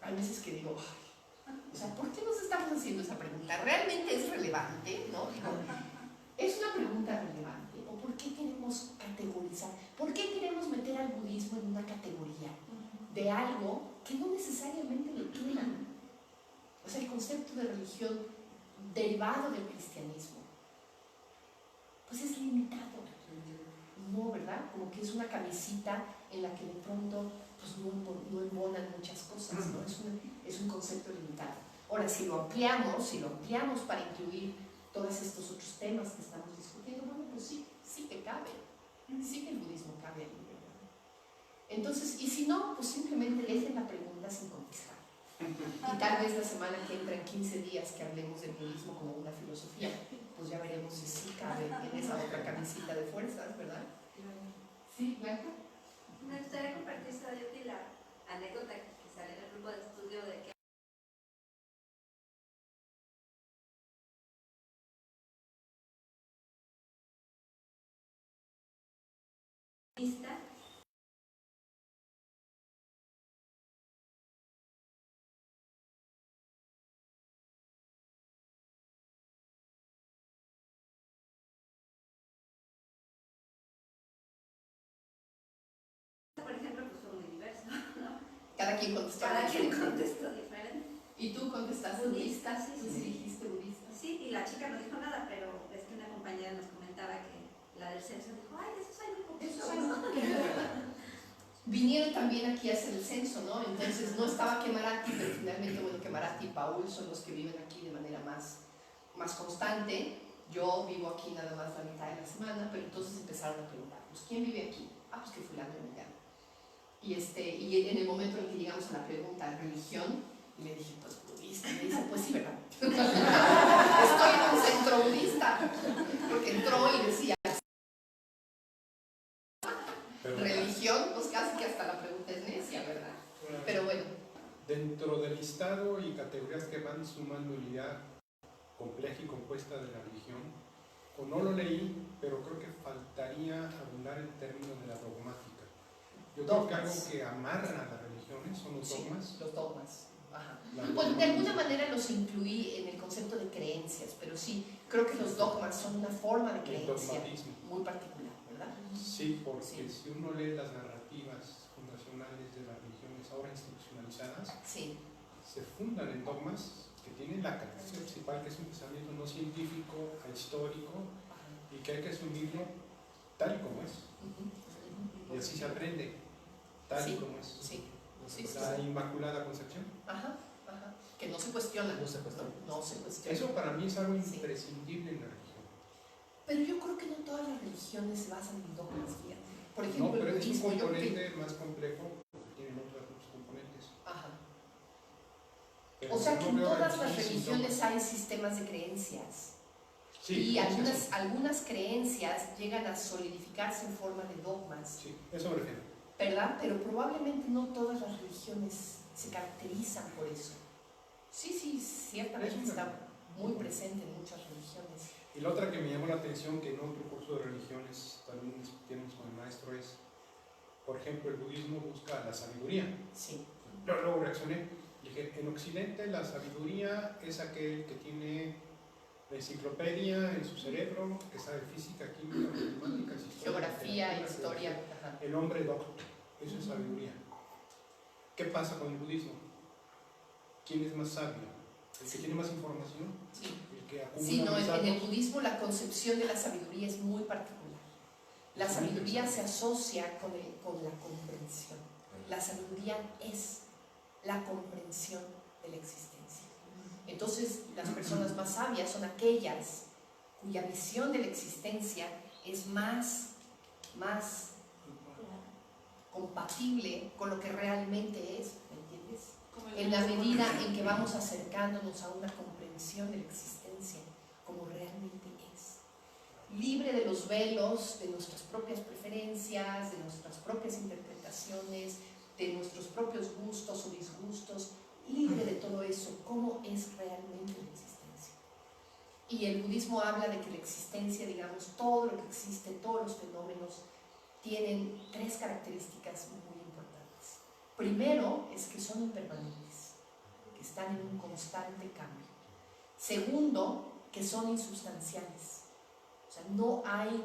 Hay veces que digo, o sea, ¿por qué nos estamos haciendo esa pregunta? ¿Realmente es relevante? ¿No? Digo, ¿es una pregunta relevante? ¿O por qué queremos categorizar? ¿Por qué queremos meter al budismo en una categoría de algo que no necesariamente le queda? O sea, el concepto de religión derivado del cristianismo, pues es limitado. No, ¿verdad? Como que es una camisita en la que de pronto pues no embonan muchas cosas, ¿no? Es un concepto limitado. Ahora, si lo ampliamos para incluir todos estos otros temas que estamos discutiendo, bueno, pues sí que cabe, sí que el budismo cabe ahí, ¿verdad? Entonces, y si no, pues simplemente dejen la pregunta sin contestar. Y tal vez la semana que entra, en 15 días, que hablemos del budismo como una filosofía, pues ya veremos si sí cabe en esa otra camisita de fuerzas, ¿verdad? Sí, Blanca. Me gustaría compartir sobre la anécdota que sale en el grupo de estudio de que Lista. Por ejemplo, pues fue muy diverso, ¿no? Cada quien contestó. Cada quien contestó diferente. ¿Y tú contestaste Budista, budista? sí, ¿Tú sí. sí dijiste budista? Sí, y la chica no dijo nada, pero es que una compañera nos comentaba que la del censo dijo, ay, de esos hay muy poquitos. Eso es. Vinieron también aquí a hacer el censo, ¿no? Entonces no estaba Kemarati, pero finalmente, bueno, Kemarati y Paul son los que viven aquí de manera más constante. Yo vivo aquí nada más la mitad de la semana, pero entonces empezaron a preguntarnos, ¿quién vive aquí? Ah, pues que fulano y mengano. Y en el momento en que llegamos a la pregunta religión, y le dije, pues budista, y me dice, pues sí, ¿verdad? Estoy en un centro budista, porque entró y decía, religión, pues casi que hasta la pregunta es necia, ¿verdad? Pero bueno. Dentro del listado y categorías que van sumando la idea compleja y compuesta de la religión, o no lo leí, pero creo que faltaría abundar el término de la dogmática. Yo creo que algo que amarra a las religiones son los dogmas. Sí, los dogmas. Ajá. La Bueno, de alguna manera los incluí en el concepto de creencias, pero sí, creo que los dogmas son una forma de el creencia dogmatismo. muy particular, ¿verdad? Sí, porque Sí. si uno lee las narrativas fundacionales de las religiones ahora institucionalizadas, Sí, se fundan en dogmas que tienen la característica principal que es un pensamiento no científico, histórico, y que hay que asumirlo tal y como es. Y así se aprende, tal Sí, y como es. sí, sí, sí, La sí. Inmaculada Concepción. Ajá, ajá. Que no se cuestiona. No se cuestiona. No se cuestiona. Eso para mí es algo Sí. imprescindible en la religión. Pero yo creo que no todas las religiones se basan en dogmas, fíjate. Por No, ejemplo, pero el es un budismo, yo creo componente más complejo porque tienen otros componentes. Ajá. Pero O sea que no en veo todas las sin religiones dogmas. hay sistemas de creencias. Sí, Y sí, sí. algunas creencias llegan a solidificarse en forma de dogmas, Sí, eso me refiero. ¿verdad? Pero probablemente no todas las religiones se caracterizan por eso. Sí, sí, ciertamente Es una- está muy presente en muchas religiones. Y la otra que me llamó la atención, que en otro curso de religiones también discutimos con el maestro, es, por ejemplo, el budismo busca la sabiduría. Sí. Yo luego reaccioné, dije, en Occidente la sabiduría es aquel que tiene la enciclopedia en su cerebro, que sabe física, química, matemáticas, historia, Geografía, literatura, historia. filosofía. Ajá. El hombre docto, eso es sabiduría. ¿Qué pasa con el budismo? ¿Quién es más sabio? ¿El que Sí. tiene más información? Sí. ¿El que acumula Sí, no, más en el datos? budismo la concepción de la sabiduría es muy particular. La Es muy sabiduría se interesante. asocia con la comprensión. La sabiduría es la comprensión de la existencia. Entonces, las personas más sabias son aquellas cuya visión de la existencia es más compatible con lo que realmente es, ¿me entiendes? Como el En la budismo. medida en que vamos acercándonos a una comprensión de la existencia como realmente es, libre de los velos de nuestras propias preferencias, de nuestras propias interpretaciones, de nuestros propios gustos o disgustos, libre de todo eso, cómo es realmente la existencia. Y el budismo habla de que la existencia, digamos, todo lo que existe, todos los fenómenos, tienen tres características muy importantes. Primero es que son impermanentes, que están en un constante cambio. Segundo, que son insubstanciales. O sea, no hay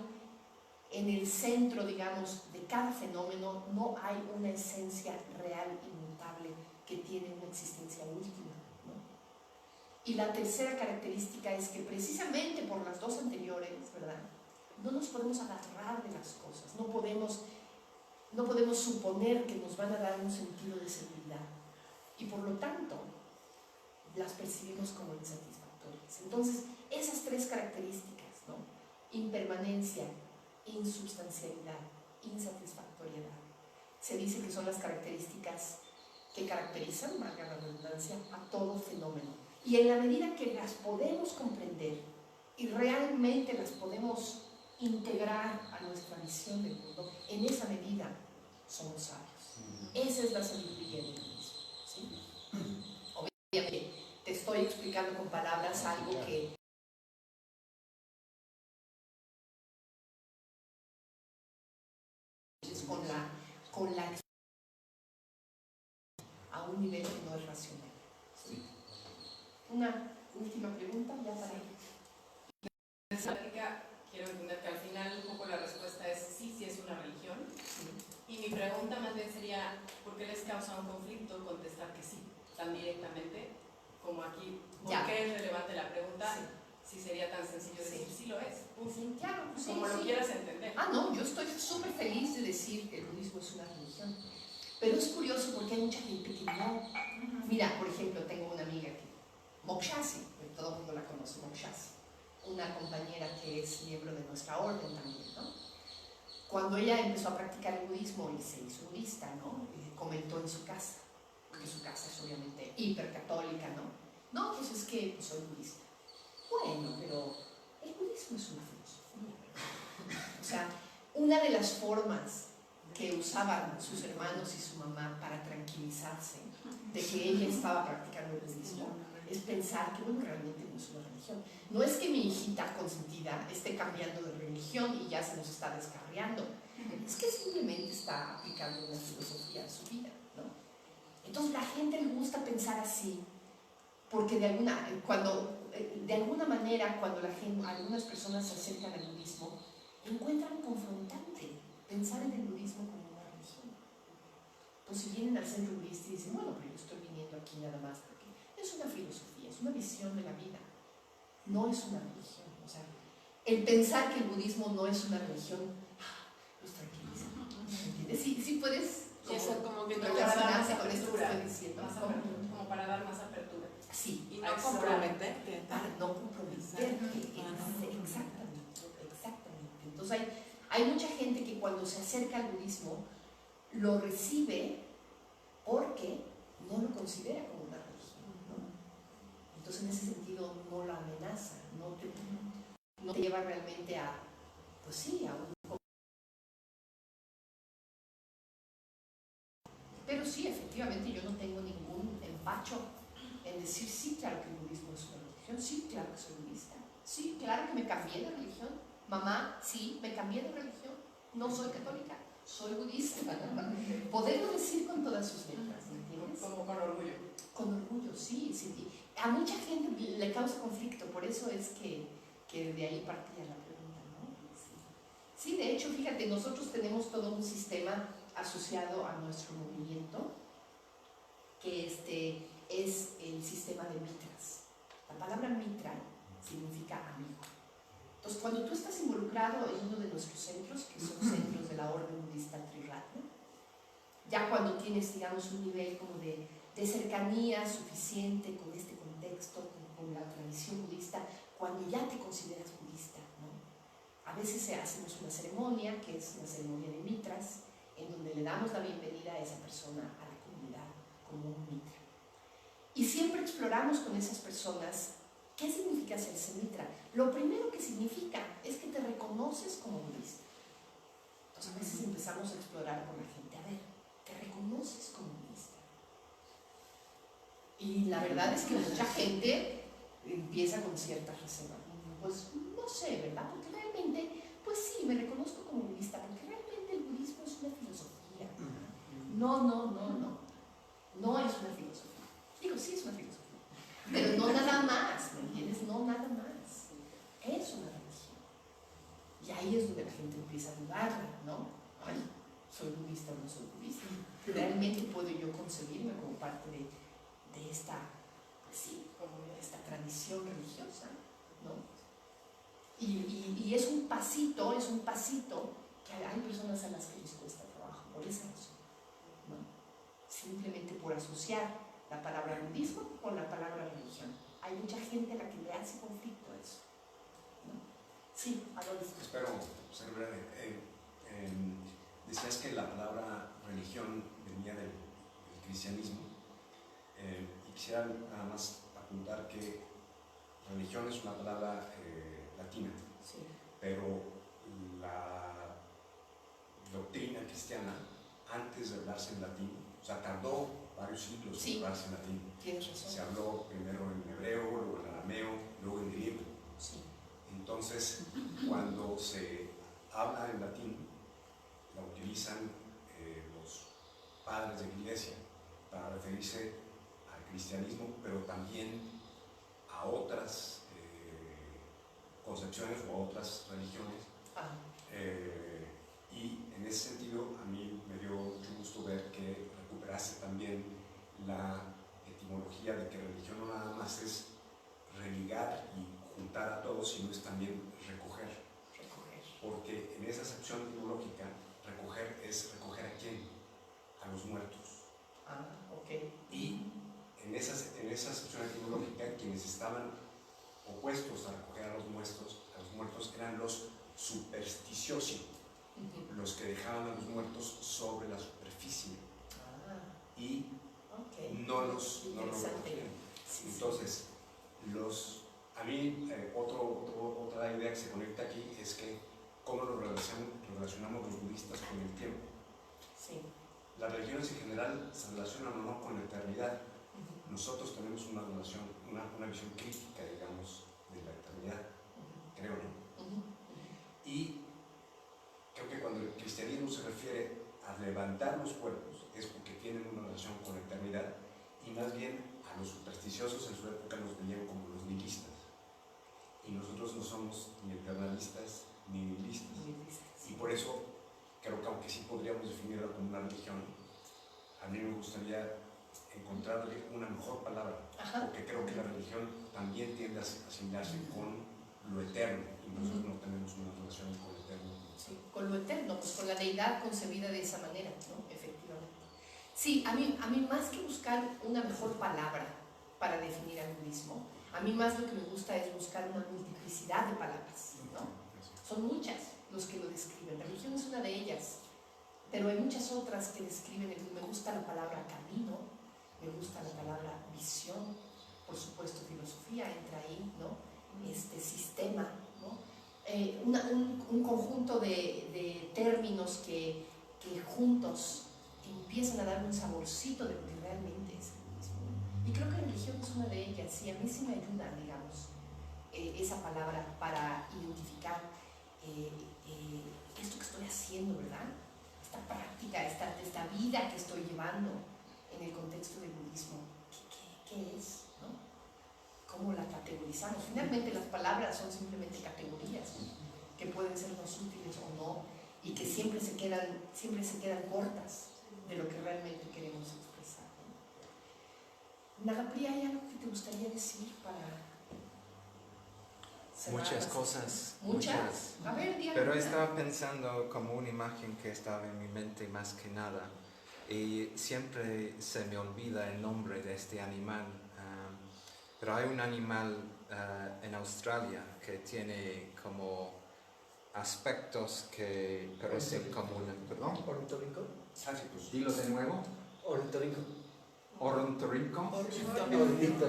en el centro, digamos, de cada fenómeno, no hay una esencia real, inmutable, que tiene una existencia última, ¿no? Y la tercera característica es que precisamente por las dos anteriores, ¿verdad?, no nos podemos agarrar de las cosas, no podemos suponer que nos van a dar un sentido de seguridad y por lo tanto las percibimos como insatisfactorias. Entonces, esas tres características, ¿no?, impermanencia, insubstancialidad, insatisfactoriedad, se dice que son las características que caracterizan, valga la redundancia, a todo fenómeno. Y en la medida que las podemos comprender y realmente las podemos integrar a nuestra visión del mundo, en esa medida somos sabios. Esa es la sabiduría del budismo, ¿sí? Obviamente, te estoy explicando con palabras algo que nivel que no es racional. ¿Sí? Una última pregunta ya para ir. Quiero entender que al final un poco la respuesta es sí, sí es una religión. Sí. Y mi pregunta más bien sería, ¿por qué les causa un conflicto contestar que sí, tan directamente como aquí? ¿Por Ya. qué es relevante la pregunta? Sí. Si sería tan sencillo decir sí lo es. Sí, claro, sí, Como lo sí. quieras entender. Ah, no, yo estoy súper feliz de decir que el budismo es una religión. Pero es curioso porque hay mucha gente que no. Mira, por ejemplo, tengo una amiga que, Mokshasi, todo el mundo la conoce, Mokshasi, una compañera que es miembro de nuestra orden también, ¿no? Cuando ella empezó a practicar el budismo y se hizo budista, ¿no? Comentó en su casa, porque su casa es obviamente hipercatólica, ¿no? No, pues es que soy budista. Bueno, pero el budismo es una filosofía. O sea, una de las formas que usaban sus hermanos y su mamá para tranquilizarse de que ella estaba practicando el budismo es pensar que, bueno, realmente no es una religión. No es que mi hijita consentida esté cambiando de religión y ya se nos está descarriando. Es que simplemente está aplicando una filosofía a su vida, ¿no? Entonces, la gente le gusta pensar así, porque de alguna manera, cuando algunas personas se acercan al budismo, encuentran confrontante pensar en el budismo como una religión. Pues si vienen al centro budista y dicen, bueno, pero yo estoy viniendo aquí nada más porque es una filosofía, es una visión de la vida, no es una religión. O sea, el pensar que el budismo no es una religión, los tranquiliza. ¿Entiendes? Sí puedes Como que no relacionarse más con esto que apertura, estoy diciendo. más apertura, como para dar más apertura. Sí. Y a no explorar. comprometerte. Para no comprometerte. Exactamente. Entonces hay mucha gente que cuando se acerca al budismo lo recibe porque no lo considera como una religión, ¿no? Entonces en ese sentido no lo amenaza, no te lleva realmente a, pues sí, a un... Pero sí, efectivamente yo no tengo ningún empacho en decir sí, claro que el budismo es una religión, sí, claro que soy budista, sí, claro que me cambié de religión, mamá, sí, me cambié de religión, no soy católica, soy budista. Poderlo decir con todas sus letras, ¿me entiendes? Como con orgullo. Con orgullo, sí. A mucha gente le causa conflicto, por eso es que de ahí partía la pregunta, ¿no? Sí, de hecho, fíjate, nosotros tenemos todo un sistema asociado a nuestro movimiento, que es el sistema de mitras. La palabra mitra significa amigo. Entonces, cuando tú estás involucrado en uno de nuestros centros, que son centros de la Orden Budista Triratna, ya cuando tienes, digamos, un nivel como de cercanía suficiente con este contexto, con la tradición budista, cuando ya te consideras budista, ¿no? A veces hacemos una ceremonia, que es una ceremonia de mitras, en donde le damos la bienvenida a esa persona, a la comunidad, como un mitra. Y siempre exploramos con esas personas qué significa serse mitra. Lo primero que significa es que te reconoces como budista. Entonces a veces empezamos a explorar con la gente, a ver, ¿te reconoces como budista? Y la verdad es que mucha gente empieza con ciertas reservas. Pues no sé, ¿verdad? Porque realmente, pues sí, me reconozco como budista, porque realmente el budismo es una filosofía. No es una filosofía. Digo, sí es una filosofía, pero no nada más, ¿me entiendes? No nada más. Es una religión. Y ahí es donde la gente empieza a dudarla, ¿no? Ay, ¿soy budista o no soy budista? ¿Realmente puedo yo concebirme como parte de esta, pues sí, como de esta tradición religiosa, ¿no? Y es un pasito que hay personas a las que les cuesta trabajo, por esa razón, ¿no? Simplemente por asociar la palabra budismo con la palabra religión. Hay mucha gente a la que le hace conflicto eso, ¿no? Sí, Adolfo. Espero ser breve. Decías que la palabra religión venía del cristianismo, y quisiera nada más apuntar que religión es una palabra latina, Sí. pero la doctrina cristiana, antes de hablarse en latín, o sea, tardó varios siglos en hablarse en latín. Tienes razón. Se habló primero en hebreo, luego en arameo, luego en griego. Sí. Entonces, cuando se habla en latín, la utilizan los padres de la iglesia para referirse cristianismo, pero también a otras concepciones o a otras religiones. Ah, Y en ese sentido a mí me dio mucho gusto ver que recuperase también la etimología de que religión no nada más es religar y juntar a todos, sino es también recoger. recoger. Porque en esa acepción etimológica, recoger es recoger a quién, a los muertos. Ah, ok. Y en esa acepción etimológica, quienes estaban opuestos a recoger a los muertos eran los supersticiosi, Ujú. los que dejaban a los muertos sobre la superficie Ah, y ok. no los Interesante. recogían. Sí, sí. Entonces, a mí otra idea que se conecta aquí es que cómo nos relacionamos los budistas con el tiempo. Sí. Las religiones en general se relacionan o no con la eternidad. Ujú, Nosotros tenemos una visión crítica, digamos, de la eternidad, ujú, creo, ¿no? ujú, Y creo que cuando el cristianismo se refiere a levantar los cuerpos es porque tienen una relación con la eternidad, y más bien a los supersticiosos en su época nos veían como los nihilistas. Y nosotros no somos ni eternalistas ni nihilistas. ujú. Y por eso creo que aunque sí podríamos definirla como una religión, a mí me gustaría encontrarle una mejor palabra, Ajá. porque creo que la religión también tiende a asimilarse con lo eterno, y nosotros no tenemos una relación con lo eterno. Sí, con lo eterno, pues con la deidad concebida de esa manera, ¿no? Efectivamente. Sí, a mí más que buscar una mejor palabra para definir al budismo, a mí más lo que me gusta es buscar una multiplicidad de palabras, ¿no? Son muchas los que lo describen, religión es una de ellas, pero hay muchas otras que describen, me gusta la palabra camino, me gusta la palabra visión, por supuesto filosofía entra ahí, ¿no? Sistema, ¿no? Un conjunto de términos que juntos empiezan a dar un saborcito de lo que realmente es el budismo. Y creo que religión es una de ellas, y a mí sí me ayuda, digamos, esa palabra para identificar esto que estoy haciendo, ¿verdad? Esta práctica, esta vida que estoy llevando en el contexto del budismo. ¿Qué es? ¿No? ¿Cómo la categorizamos? Finalmente las palabras son simplemente categorías, ¿no? Que pueden sernos útiles o no, y que siempre se quedan cortas de lo que realmente queremos expresar, ¿no? Nagapriya, ¿hay algo que te gustaría decir para cerrar Muchas la cosas. sesión? ¿Muchas? A ver, di Pero alguna. estaba pensando como una imagen que estaba en mi mente más que nada, y siempre se me olvida el nombre de este animal, pero hay un animal en Australia que tiene como aspectos que parecen como una... ¿Perdón? ¿Ornitorrinco? Sáficos. Dilo de nuevo. Ornitorrinco. Ornitorrinco. Ornitorrinco.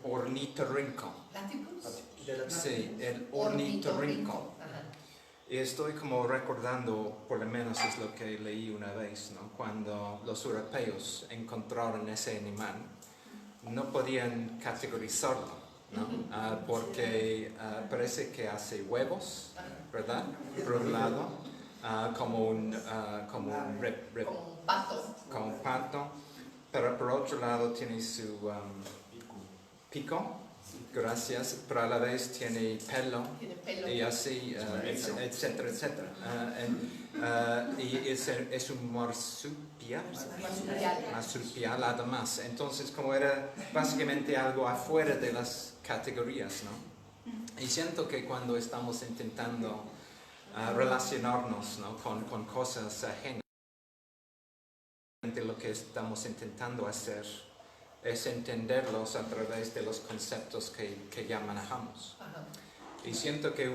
Ornitorrinco. ¿Láticos? De la Sí, el ornitorrinco. Ajá. Y estoy como recordando, por lo menos es lo que leí una vez, ¿no? Cuando los europeos encontraron ese animal, no podían categorizarlo, ¿no? Porque parece que hace huevos, ¿verdad? Por un lado, como un Como un pato. como un pato, pero por otro lado tiene su pico, gracias, pero a la vez tiene pelo. Tiene pelo. Y así, etcétera, etcétera. Y es un marsupial, marsupial además. Entonces, como era básicamente algo afuera de las categorías, ¿no? Y siento que cuando estamos intentando relacionarnos, ¿no? con cosas ajenas, lo que estamos intentando hacer es entenderlos a través de los conceptos que ya manejamos. Ajá. Y siento que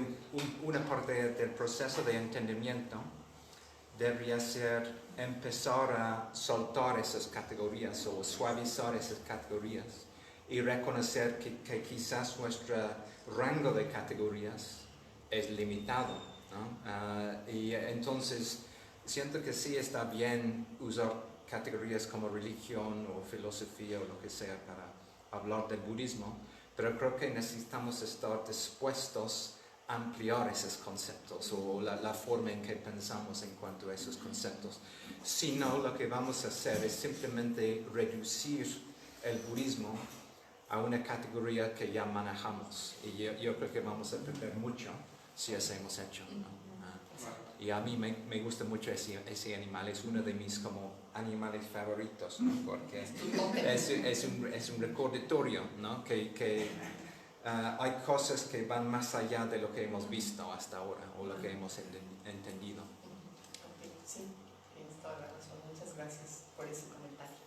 una parte del proceso de entendimiento debería ser empezar a soltar esas categorías o suavizar esas categorías y reconocer que quizás nuestro rango de categorías es limitado, ¿no? Y entonces siento que sí está bien usar categorías como religión o filosofía o lo que sea para hablar del budismo, pero creo que necesitamos estar dispuestos a ampliar esos conceptos o la forma en que pensamos en cuanto a esos conceptos. Si no, lo que vamos a hacer es simplemente reducir el budismo a una categoría que ya manejamos. Y yo creo que vamos a aprender mucho si hacemos hecho, ¿no? Y a mí me gusta mucho ese animal, es uno de mis como animales favoritos, ¿no? Porque es un recordatorio, ¿no? Que hay cosas que van más allá de lo que hemos visto hasta ahora o lo que hemos entendido. Sí, tienes toda la razón. Muchas gracias por ese comentario.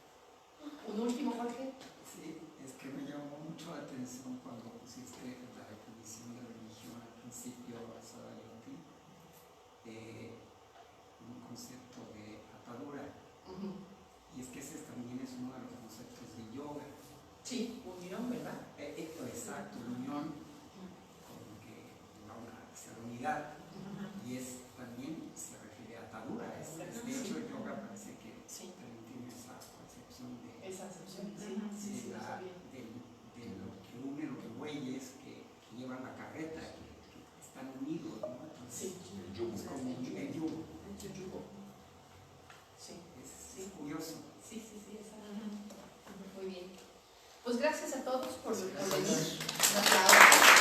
¿Un último, Jorge? Sí, es que me llamó mucho la atención cuando pusiste la definición de religión al principio basada en un concepto de atadura. Y es que ese también es uno de los conceptos de yoga. Sí, unión, ¿verdad? Exacto, la unión con que hacia la unidad. Y es también se refiere a atadura. De hecho, el yoga parece que también tiene esa concepción de, esa acepción, de lo que une los bueyes que llevan la carreta, que están unidos, ¿no? Entonces, El yugo. es como el yugo. Sí, Es curioso. sí, exacto. Muy bien. Pues gracias a todos por venir.